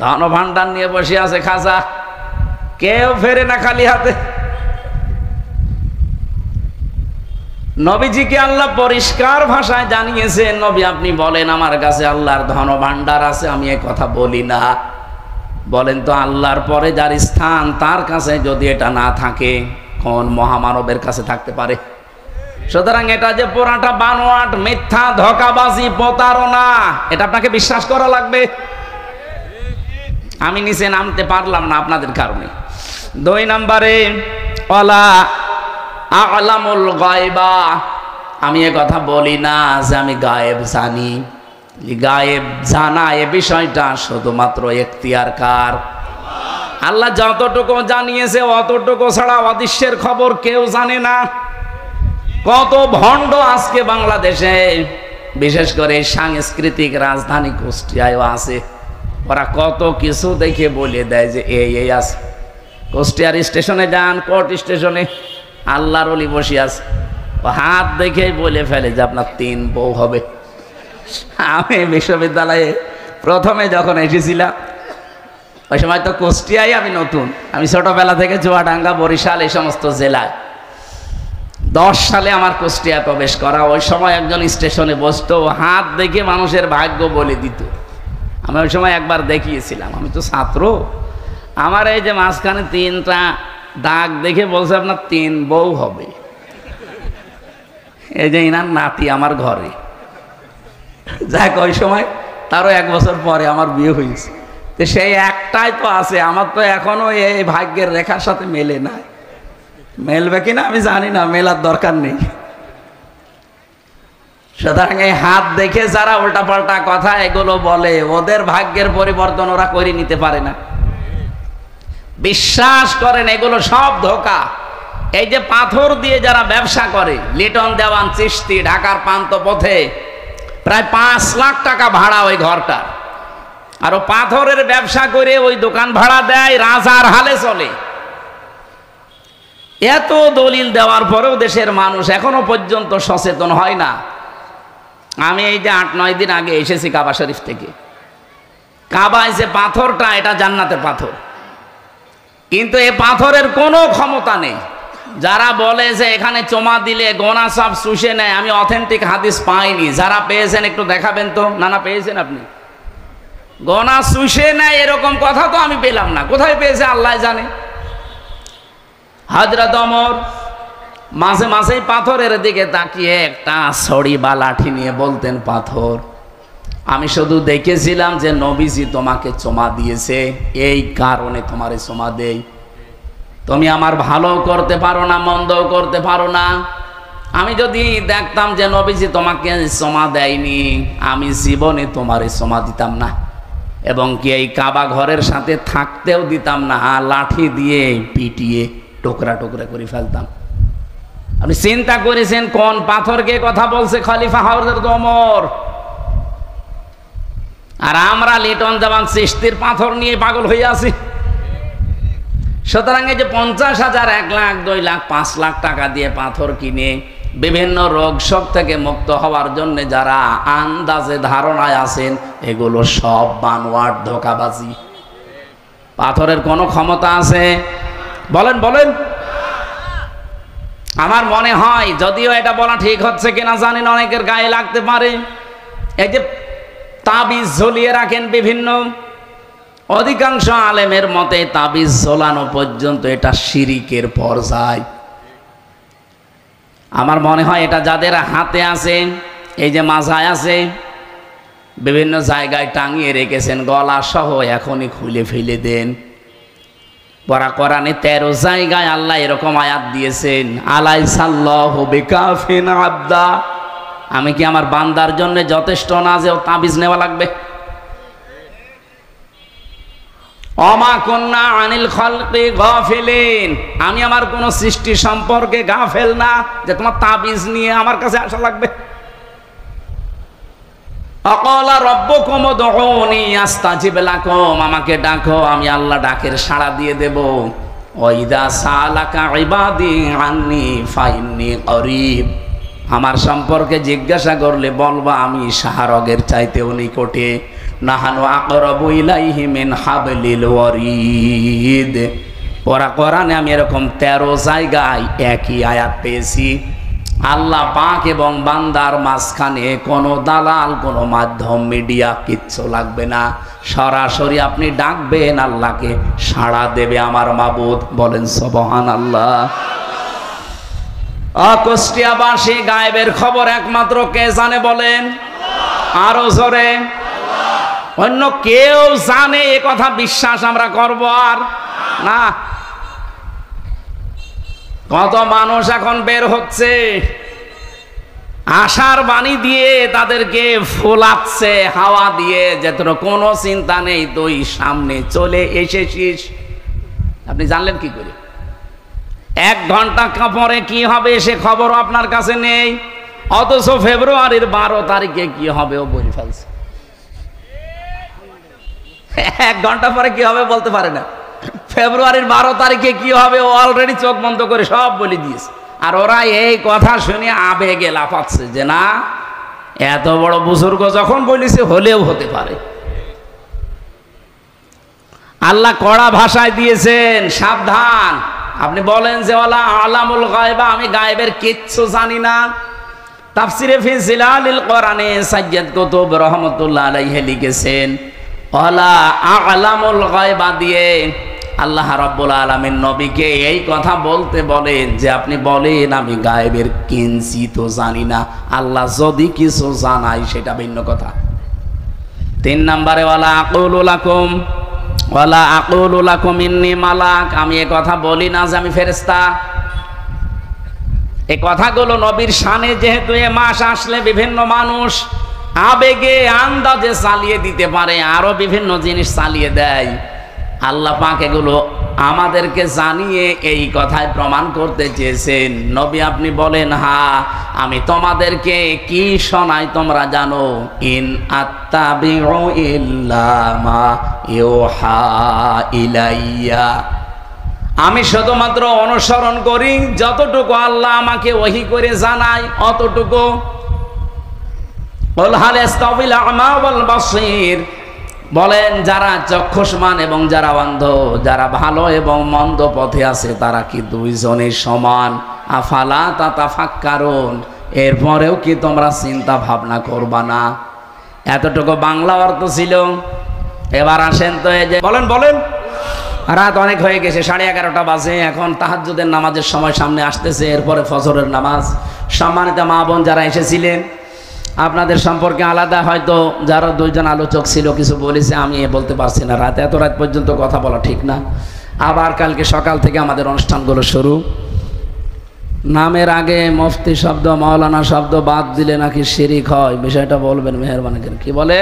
ধনভাণ্ডার নিয়ে বসে আছে খাজা, কেউ ফেরে না খালি হাতে। নবীজিকে আল্লাহ পরিষ্কার ভাষায় জানিয়েছেন, নবী আপনি বলেন আমার কাছে আল্লাহর ধনভাণ্ডার আছে, আমি এই কথা বলি না। বলেন তো আল্লাহর পরে যার স্থান, তার কাছে যদি এটা না থাকে, কোন মহামানবের কাছে থাকতে পারে? সুতরাং এটা যে পুরাটা বানোয়াট, মিথ্যা, ধোঁকাবাজি, প্রতারণা, এটা আপনাকে বিশ্বাস করা লাগবে। আমি নিচে নামতে পারলাম না আপনাদের কারণে। 2 নম্বরে ওয়ালা আ'লামুল গায়বা, আমি এ কথা বলি না যে আমি গায়েব জানি। গায়েব জানা এ বিষয়টা শুধুমাত্র এখতিয়ার কার? আল্লাহ যতটুকু জানিয়েছে অতটুকু ছাড়া অদৃশ্যের খবর কেউ জানে না। কত ভণ্ড আজকে বাংলাদেশে, বিশেষ করে সাংস্কৃতিক রাজধানী কুষ্টিয়ায়ও আছে। ওরা কত কিছু দেখে বলে দেয় যে এই আছে। কুষ্টিয়ার স্টেশনে যান, কোর্ট স্টেশনে আল্লাহর ওলি বসে আছে, হাত দেখেই বলে ফেলে যে আপনার 3 বউ হবে। আমি বিশ্ববিদ্যালয়ে প্রথমে যখন এসেছিলাম, ওই সময় তো কুষ্টিয়ায় আমি নতুন, আমি ছোটবেলা থেকে চুয়াডাঙ্গা, বরিশাল এই সমস্ত জেলায়। 10 সালে আমার কুষ্টিয়ায় প্রবেশ করা। ওই সময় একজন স্টেশনে বসতো, হাত দেখে মানুষের ভাগ্য বলে দিত। আমি ওই সময় একবার দেখিয়েছিলাম, আমি তো ছাত্র, আমার এই যে মাঝখানে 3টা দাগ দেখে বলছে আপনার 3 বউ হবে। এই যে ইনার নাতি আমার ঘরে। যাক, ওই সময় তারও 1 বছর পরে আমার বিয়ে হয়েছে। তো সেই একটাই তো আছে, আমার তো এখনো এই ভাগ্যের রেখার সাথে মেলে না। মেলবে কিনা আমি জানি না, মেলার দরকার নেই। সুতরাং এই হাত দেখে যারা উল্টাপাল্টা কথা এগুলো বলে, ওদের ভাগ্যের পরিবর্তন ওরা করে নিতে পারে না। বিশ্বাস করেন এগুলো সব ধোঁকা। এই যে পাথর দিয়ে যারা ব্যবসা করে, লিটন দেওয়ান চিশতি ঢাকার পান্ত পথে প্রায় 5 লাখ টাকা ভাড়া ওই ঘরটা, আর ও পাথরের ব্যবসা করে ওই দোকান ভাড়া দেয়, রাজার হালে চলে। এত দলিল দেওয়ার পরেও দেশের মানুষ এখনো পর্যন্ত সচেতন হয় না। আমি এই যে 8-9 দিন আগে এসেছি কাবা শরীফ থেকে। কাবায় যে পাথরটা, এটা জান্নাতের পাথর, কিন্তু এই পাথরের কোনো ক্ষমতা নেই। যারা বলে যে এখানে চমা দিলে গোনা সব শুষে নেয়, আমি অথেন্টিক হাদিস পাইনি। যারা পেয়েছেন একটু দেখাবেন তো। না পেয়েছেন আপনি? গোনা শুষে নেয় এরকম কথা তো আমি পেলাম না। কোথায় পেয়েছে আল্লাহ জানে। হযরত ওমর মাঝে মাঝেই পাথরের দিকে তাকিয়ে একটা ছড়ি বা লাঠি নিয়ে বলতেন, পাথর, আমি শুধু দেখেছিলাম যে নবীজি তোমাকে চুমা দিয়েছে, এই কারণে তোমারে চুমা দেই। তুমি আমার ভালো করতে পারো না, মন্দও করতে পারো না। আমি যদি দেখতাম যে নবীজি তোমাকে চুমা দেয়নি, আমি জীবনে তোমারে চুমা দিতাম না, এবং কি এই কাবা ঘরের সাথে থাকতেও দিতাম না। লাঠি দিয়ে পিটিয়ে টুকরা টুকরা করে ফেলতাম। আপনি চিন্তা করেছেন কোন পাথরকে কথা বলছে? খলিফা হযরত ওমর। আর আমরা লিটন দেওয়ান চিশতির পাথর নিয়ে পাগল হয়ে আছি। সুতরাং এই যে 50,000, 1 লাখ, 2 লাখ, 5 লাখ টাকা দিয়ে পাথর কিনে বিভিন্ন রোগ শোক থেকে মুক্ত হওয়ার জন্য যারা আন্দাজে ধারণায় আছেন, এগুলো সব বানোয়াট, ধোঁকাবাজি। পাথরের কোনো ক্ষমতা আছে? বলেন বলেন। আমার মনে হয়, যদিও এটা বলা ঠিক হচ্ছে কিনা জানি না, অনেকের গায়ে লাগতে পারে, এই যে তাবিজ ঝুলিয়ে রাখেন বিভিন্ন, অধিকাংশ আলেমের মতে তাবিজ ঝোলানো পর্যন্ত এটা শিরিকের পর্যায়। আমার মনে হয় এটা যাদের হাতে আছে, এই যে মাজায় আছে, বিভিন্ন জায়গায় টাঙিয়ে রেখেছেন, গলা সহ এখনই খুলে ফেলে দেন। পরা কোরআনে 13 জায়গায় আল্লাহ এরকম আয়াত দিয়েছেন, আলাইসাল্লাহু বিকাফিন আবদা, আমি কি আমার বান্দার জন্য যথেষ্ট না যে ও তাবিজ নেওয়া লাগবে? ওমা কুন্না আনিল খালকি গাফিলিন, আমি আমার কোন সৃষ্টি সম্পর্কে গাফেল না যে তোমার তাবিজ নিয়ে আমার কাছে আসা লাগবে। আকালা রাব্বুকুম উদউনি আস্তাজিব লাকুম, আমাকে ডাকো, আমি আল্লাহ ডাকের সাড়া দিয়ে দেব। ওয়াইদা সালাকা ইবাদি আন্নি ফাইন্নি করিব, আমার সম্পর্কে জিজ্ঞাসা করলে বলবা আমি শাহরগের চাইতেও নিকটে। নাহানু আকরাবু ইলাইহি মিন হাবলিল ওয়ারিদ। পরা কোরআনে আমি এরকম 13 জায়গায় একই আয়াত পেয়েছি। আল্লাহ পাক এবং বান্দার মাঝখানে কোনো দালাল, কোনো মাধ্যম, মিডিয়া কিচ্ছু লাগবে না। সরাসরি আপনি ডাকবেন, আল্লাহকে সাড়া দেবে আমার মাবুদ। বলেন সুবহানাল্লাহ। কুষ্টিয়াবাসী, গায়েবের খবর একমাত্র কে জানে বলেন? আরো জোরে। অন্য কেউ জানে এ কথা বিশ্বাস আমরা করব আর না। কত মানুষ এখন বের হচ্ছে, আশার বাণী দিয়ে তাদেরকে ফোলাচ্ছে হাওয়া দিয়ে, যে তোর কোনো চিন্তা নেই, তুই সামনে চলে এসেছিস। আপনি জানলেন কি করে? 1 ঘন্টা পরে কি হবে সে খবর আপনার কাছে নেই, অথচ ফেব্রুয়ারির 12 তারিখে কি হবে ও বলে ফেলছে। 1 ঘন্টা পরে কি হবে বলতে পারে না, ফেব্রুয়ারির 12 তারিখে কি হবে ও অলরেডি চোখ বন্ধ করে সব বলে দিয়েছে। আর ওরা এই কথা শুনে আবেগে লাফাচ্ছে যে না, এত বড় বুজুর্গ যখন বলেছে হলেও হতে পারে। আল্লাহ কড়া ভাষায় দিয়েছেন সাবধান। আপনি বলেন যে ওয়ালা আলামুল গায়বা, আমি গায়েবের কিচ্ছু জানি না। তাফসিরে ফি জিলালিল কোরআনে সাইয়্যিদ কুতুব রাহমাতুল্লাহ আলাইহি লিখেছেন ওয়ালা আলামুল গায়বা দিয়ে আল্লাহ রাব্বুল আলামিন নবীকে এই কথা বলতে বলেন যে আপনি বলেন আমি গায়েবের কিঞ্চিত জানি না। আল্লাহ যদি কিছু জানায় সেটা ভিন্ন কথা। 3 নম্বরে ওয়ালা আকুলু লাকুম ইন্নী মালাক, আমি এ কথা বলি না যে আমি ফেরেশতা। এই কথাগুলো নবীর শানে, যেহেতু এ মাস আসলে বিভিন্ন মানুষ আবেগে আন্দাজে চালিয়ে দিতে পারে, আরো বিভিন্ন জিনিস চালিয়ে দেয়। আল্লাহ পাক এগুলো আমাদেরকে জানিয়ে এই কথায় প্রমাণ করতে চেয়েছেন, নবী আপনি বলেন হ্যাঁ আমি তোমাদেরকে কি শোনাই তোমরা জানো, ইন আত্তাবিউ ইল্লা মা ইউহা ইলাইয়া, আমি শুধুমাত্র অনুসরণ করি যতটুকু আল্লাহ আমাকে ওহী করে জানায় অতটুকু। কুল হাল ইস্তাউল আ'মা ওয়াল বাসীর, বলেন যারা চক্ষুষ্মান এবং যারা অন্ধ, যারা ভালো এবং মন্দ পথে আছে তারা কি দুইজনের সমান? আফালা তাতাফাক্কারুন, এরপরেও কি তোমরা চিন্তা ভাবনা করবা না? এতটুকু বাংলা অর্থ ছিল। এবার আসেন তো এই যে বলেন রাত অনেক হয়ে গেছে, 11:30 বাজে, এখন তাহাজ্জুদের নামাজের সময় সামনে আসতেছে, এরপরে ফজরের নামাজ। সম্মানিত মা বোন যারা এসেছিলেন, আপনাদের সম্পর্কে আলাদা হয়তো যারা 2 জন আলোচক ছিল কিছু বলেছে, আমি বলতে পারছি না, এত রাত পর্যন্ত কথা বলা ঠিক না। আবার কালকে সকাল থেকে আমাদের অনুষ্ঠানগুলো শুরু। নামের আগে মুফতি শব্দ মাওলানা শব্দ বাদ দিলে নাকি শিরিক হয়, বিষয়টা বলবেন মেহেরবানি করে। কি বলে?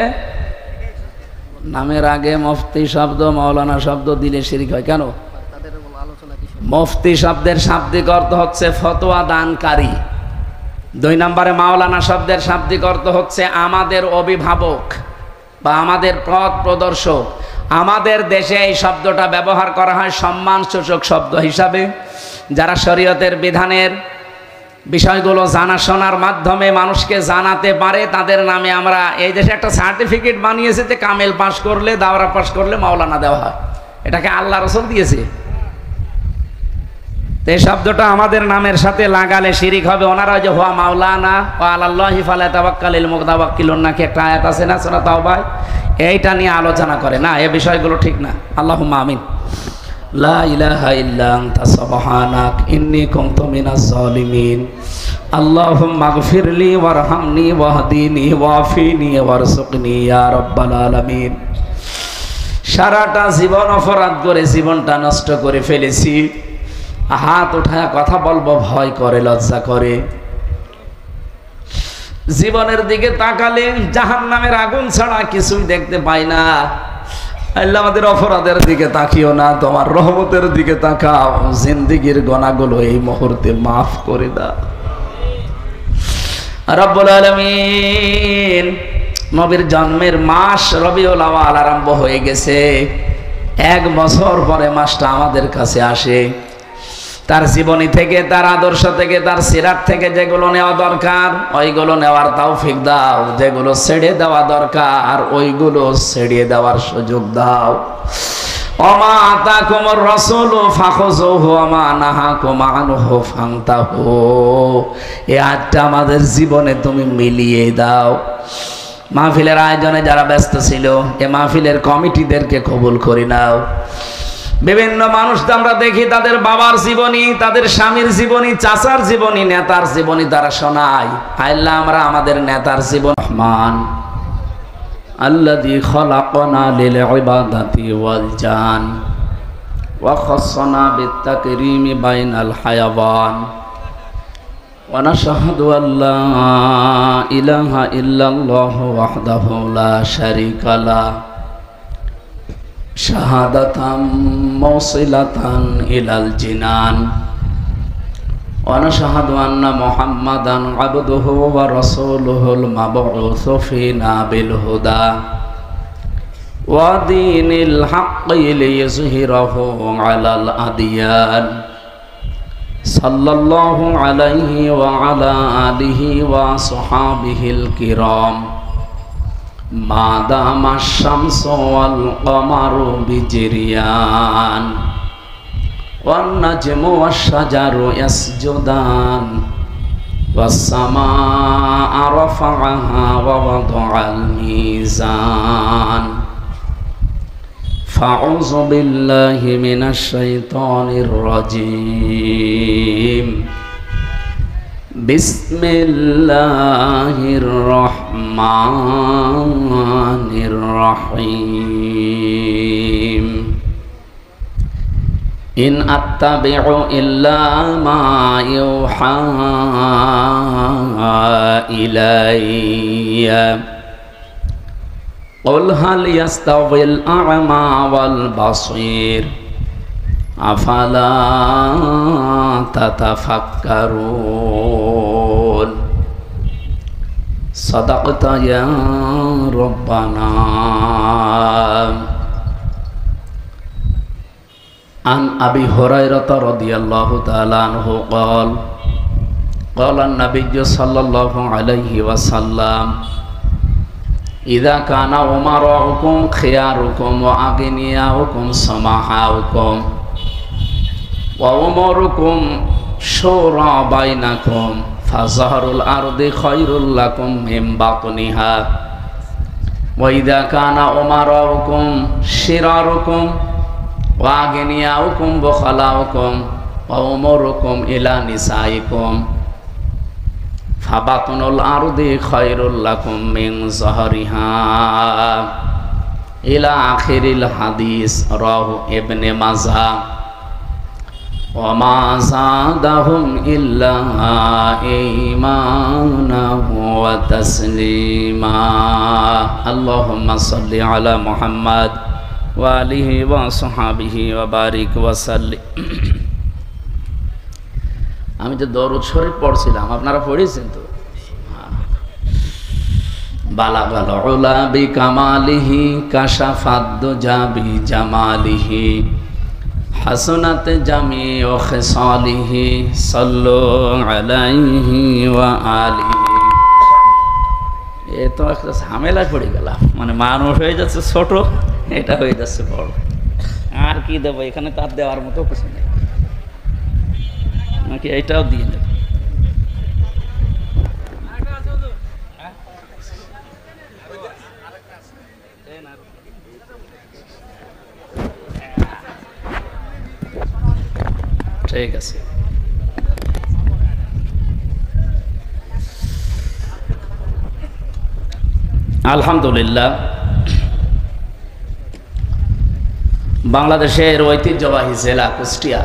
নামের আগে মুফতি শব্দ মাওলানা শব্দ দিলে শিরিক হয় কেন? মুফতি শব্দের শাব্দিক অর্থ হচ্ছে ফতোয়া দানকারী। 2 নম্বরে মাওলানা শব্দের শাব্দিক অর্থ হচ্ছে আমাদের অভিভাবক বা আমাদের পথ প্রদর্শক। আমাদের দেশে এই শব্দটা ব্যবহার করা হয় সম্মানসূচক শব্দ হিসাবে। যারা শরীয়তের বিধানের বিষয়গুলো জানাশোনার মাধ্যমে মানুষকে জানাতে পারে তাদের নামে আমরা এই দেশে একটা সার্টিফিকেট বানিয়েছে যে কামেল পাস করলে, দাওরা পাস করলে মাওলানা দেওয়া হয়। এটাকে আল্লাহ রাসূল দিয়েছে। এই শব্দটা আমাদের নামের সাথে লাগালে শিরিক হবে। ওনারা যে হুয়া মাওলানা ওয়া আলাল্লাহি ফালাতাওয়াক্কালিল মুতাওয়াক্কিলুন নাকি একটা আয়াত আছে না সূরা তাওবায়, এইটা নিয়ে আলোচনা করে না, এই বিষয়গুলো ঠিক না। আল্লাহুম্মা আমিন। লা ইলাহা ইল্লা আনতা সুবহানাক ইন্নী কুনতু মিনাজ জালিমিন। আল্লাহুম্মা গফিরলি ওয়ারহামনি ওয়াহদিনি ওয়াফিনি ওয়ারযুকনি ইয়া রাব্বাল আলামিন। সারাটা জীবন অপরাধ করে জীবনটা নষ্ট করে ফেলেছি। হাত উঠায় কথা বলবো ভয় করে, লজ্জা করে। জীবনের দিকে তাকালে জাহান্নামের আগুন ছাড়া কিছুই দেখতে পাই না। আল্লাহ আমাদের অপরাধের দিকে তাকিও না, তোমার রহমতের দিকে তাকাও। জিন্দেগীর গুনাহগুলো এই মুহূর্তে মাফ করে দাও রব্বুল আলামিন। নবীর জন্মের মাস রবিউল আউয়াল আরম্ভ হয়ে গেছে। 1 বছর পরে মাসটা আমাদের কাছে আসে। তার জীবনী থেকে, তার আদর্শ থেকে, তার সিরাত থেকে যেগুলো নেওয়া দরকার ওইগুলো নেওয়ার তৌফিক দাও, যেগুলো ছেড়ে দেওয়া দরকার ওইগুলো ছেড়ে দেওয়ার সুযোগ দাও। ওমা আতাকুমুর রাসূলু ফাখুযুহু ওয়া মা নাহাকুম আনহু ফান্তাহু। এই আয়াতটা আমাদের জীবনে তুমি মিলিয়ে দাও। মাহফিলের আয়োজনে যারা ব্যস্ত ছিল, এই মাহফিলের কমিটিদেরকে কবুল করে নাও। বিভিন্ন মানুষ আমরা দেখি তাদের বাবার জীবনী, তাদের স্বামীর জীবনী, চাচার জীবনী, নেতার জীবনী তারা শোনায়। আল্লাহ আমরা আমাদের নেতার জীবন রহমান আল্লাযী খালাকানা লিল ইবাদাতি ওয়াল জান وخصنا بالتكريم بين الحيوان ونشهد أن لا إله إلا الله وحده لا شريك له شهادة موصلة إلى الجنان ونشهد أن محمدا عبده ورسوله المبعوث فينا بالهدى ودين الحق ليظهره على الأديان صلى الله عليه وعلى آله وصحابه الكرام ما دام الشمس والقمر بجريان والنجم والشجر يسجدان والسماء رفعها ووضع الميزان فأعوذ بالله من الشيطان الرجيم بسم الله الرحمن الرحيم إن أتبع إلا ما يوحى إلي قل هل يستوي الأعمى والبصير أفلا تتفكرون صدقت يا ربنا عن أبي هريرة رضي الله تعالى عنه قال قال النبي صلى الله عليه وسلم إذا كان أمراؤكم خياركم وأغنياؤكم سمحاؤكم وأموركم شورى بينكم فظهر الأرض خير لكم من بطنها وإذا كان أمراؤكم شراركم وأغنياؤكم بخلاؤكم وأموركم إلى نسائكم فبطن الأرض خير لكم من ظهرها إلى آخر الحديث رواه ابن ماجه وما زادهم إلا إيمانا وتسليما اللهم صل على محمد وآله وصحبه وبارك وسلم আমি যে দরুদ শরীফ পড়ছিলাম আপনারা পড়েছেন তো বালাগাল উলা বিকামালিহি কাশাফাদ জাবি জামালিহি হাসনাত জামিউ খিসালিহি সাল্লু আলাইহি ওয়া আলিহি এ তো একটা ঝামেলা পড়ে গেলাম মানে মানুষ হয়ে যাচ্ছে ছোট এটা হয়ে যাচ্ছে বড় আর কি দেব এখানে তার দেওয়ার মতো কিছু নেই নাকি এটাও দিয়ে দেব ঠিক আছে আলহামদুলিল্লাহ বাংলাদেশের ঐতিহ্যবাহী জেলা কুষ্টিয়া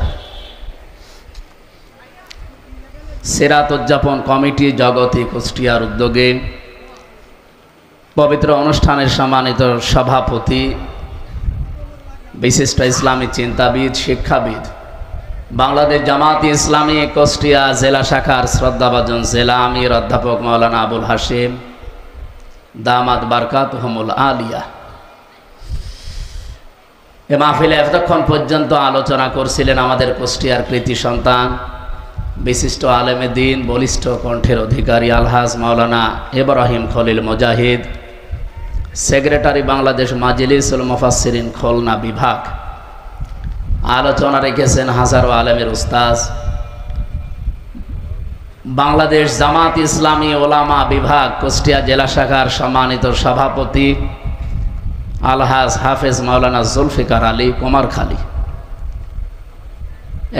সিরাত উদযাপন কমিটি জগতি কুষ্টিয়ার উদ্যোগে পবিত্র অনুষ্ঠানের সম্মানিত সভাপতি বিশিষ্ট ইসলামী চিন্তাবিদ শিক্ষাবিদ বাংলাদেশ জামাতি ইসলামী কুষ্টিয়া জেলা শাখার শ্রদ্ধাভাজন জেলা আমির অধ্যাপক মাওলানা আবুল হাশিম দামাত বারকাতুহুমুল আলিয়া এ মাহফিলে এতক্ষণ পর্যন্ত আলোচনা করছিলেন আমাদের কুষ্টিয়ার কৃতি সন্তান বিশিষ্ট আলেমে দ্বীন বলিষ্ঠ কণ্ঠের অধিকারী আলহাজ মাওলানা ইব্রাহিম খলিল মুজাহিদ সেক্রেটারি বাংলাদেশ মাজলিসুল মুফাসসিরিন খুলনা বিভাগ আলোচনা রেখেছেন হাজারো আলেমের উস্তাদ বাংলাদেশ জামাত ইসলামী ওলামা বিভাগ কুষ্টিয়া জেলা শাখার সম্মানিত সভাপতি আলহাজ হাফেজ মাওলানা জুলফিকার আলী কুমারখালী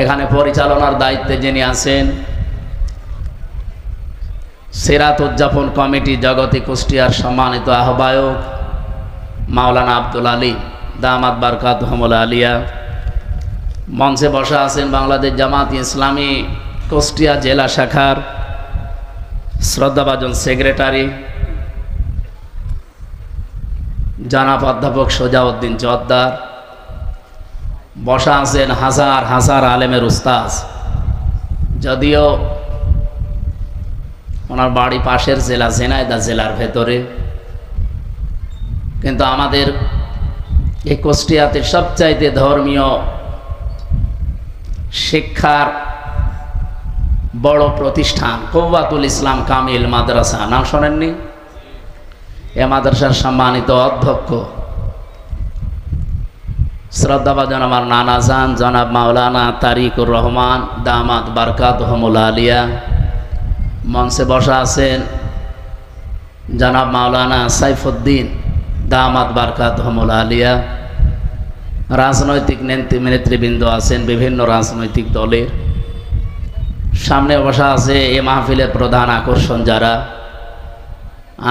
এখানে পরিচালনার দায়িত্বে যিনি আছেন সিরাত উদযাপন কমিটি জগতি কুষ্টিয়ার সম্মানিত আহ্বায়ক মাওলানা আব্দুল আলী দামাত বারকাতুহুমুল আলিয়া মঞ্চে বসা আছেন বাংলাদেশ জামাত ইসলামী কুষ্টিয়া জেলা শাখার শ্রদ্ধাভাজন সেক্রেটারি জনাব অধ্যাপক সোজাউদ্দিন জোয়ারদার। বসা আছেন হাজার হাজার আলেমের উস্তাজ, যদিও ওনার বাড়ি পাশের জেলা ঝিনাইদহ জেলার ভেতরে, কিন্তু আমাদের এই কুষ্টিয়াতে সবচাইতে ধর্মীয় শিক্ষার বড় প্রতিষ্ঠান কওয়াতুল ইসলাম কামিল মাদ্রাসা, নাম শোনেননি? এ মাদ্রাসার সম্মানিত অধ্যক্ষ শ্রদ্ধাভাজন আমার নানা জান জনাব মাওলানা তারিকুর রহমান দামাত বারকাতুহুমুল আলিয়া। মঞ্চে বসা আছেন জনাব মাওলানা সাইফুদ্দিন দামাত বারকাতুহুমুল আলিয়া। রাজনৈতিক নেতৃবৃন্দ আছেন বিভিন্ন রাজনৈতিক দলের। সামনে বসা আছে এ মাহফিলের প্রধান আকর্ষণ যারা,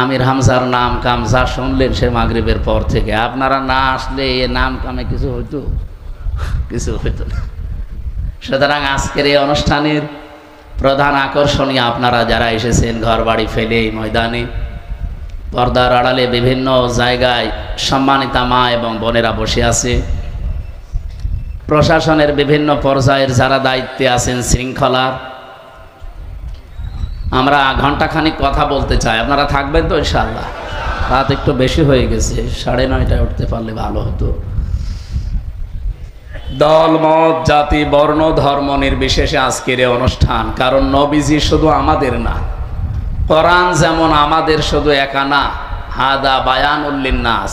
আমির হামজার নাম কাম যা শুনলেন সে মাগরিবের পর থেকে, আপনারা না আসলে এ নাম কামে কিছু হইতো না। সুতরাং আজকের এই অনুষ্ঠানের প্রধান আকর্ষণীয় আপনারা যারা এসেছেন ঘর বাড়ি ফেলে এই ময়দানে, পর্দার আড়ালে বিভিন্ন জায়গায় সম্মানিতা মা এবং বোনেরা বসে আছে, প্রশাসনের বিভিন্ন পর্যায়ের যারা দায়িত্বে আছেন শৃঙ্খলার। আমরা ঘন্টাখানিক কথা বলতে চাই, আপনারা থাকবেন তো ইনশাআল্লাহ? রাত একটু বেশি হয়ে গেছে, 9:30টায় উঠতে পারলে ভালো হতো। দল মত জাতি বর্ণ ধর্ম নির্বিশেষে আজকের এই অনুষ্ঠান, কারণ নবীজি শুধু আমাদের না, কোরআন যেমন আমাদের শুধু একা না, হাদা বায়ানুল লিন্নাস,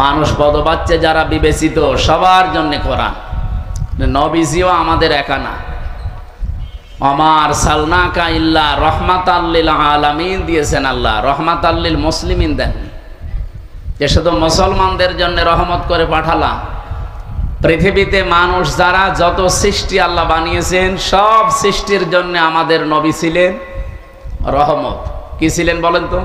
মানুষ পদবাচ্চে যারা বিবেচিত সবার জন্য কোরআন। নবীজিও আমাদের একা না। আমার সালনাকা ইল্লা রহমাতাল লিল আলামিন দিয়েছেন আল্লাহ, রহমাতাল লিল মুসলিমিন দেন, যে শুধু মুসলমানদের জন্য রহমত করে পাঠালাম। পৃথিবীতে মানুষ যারা যত সৃষ্টি আল্লাহ বানিয়েছেন সব সৃষ্টির জন্য আমাদের নবী ছিলেন রহমত। কি ছিলেন বলেন তো?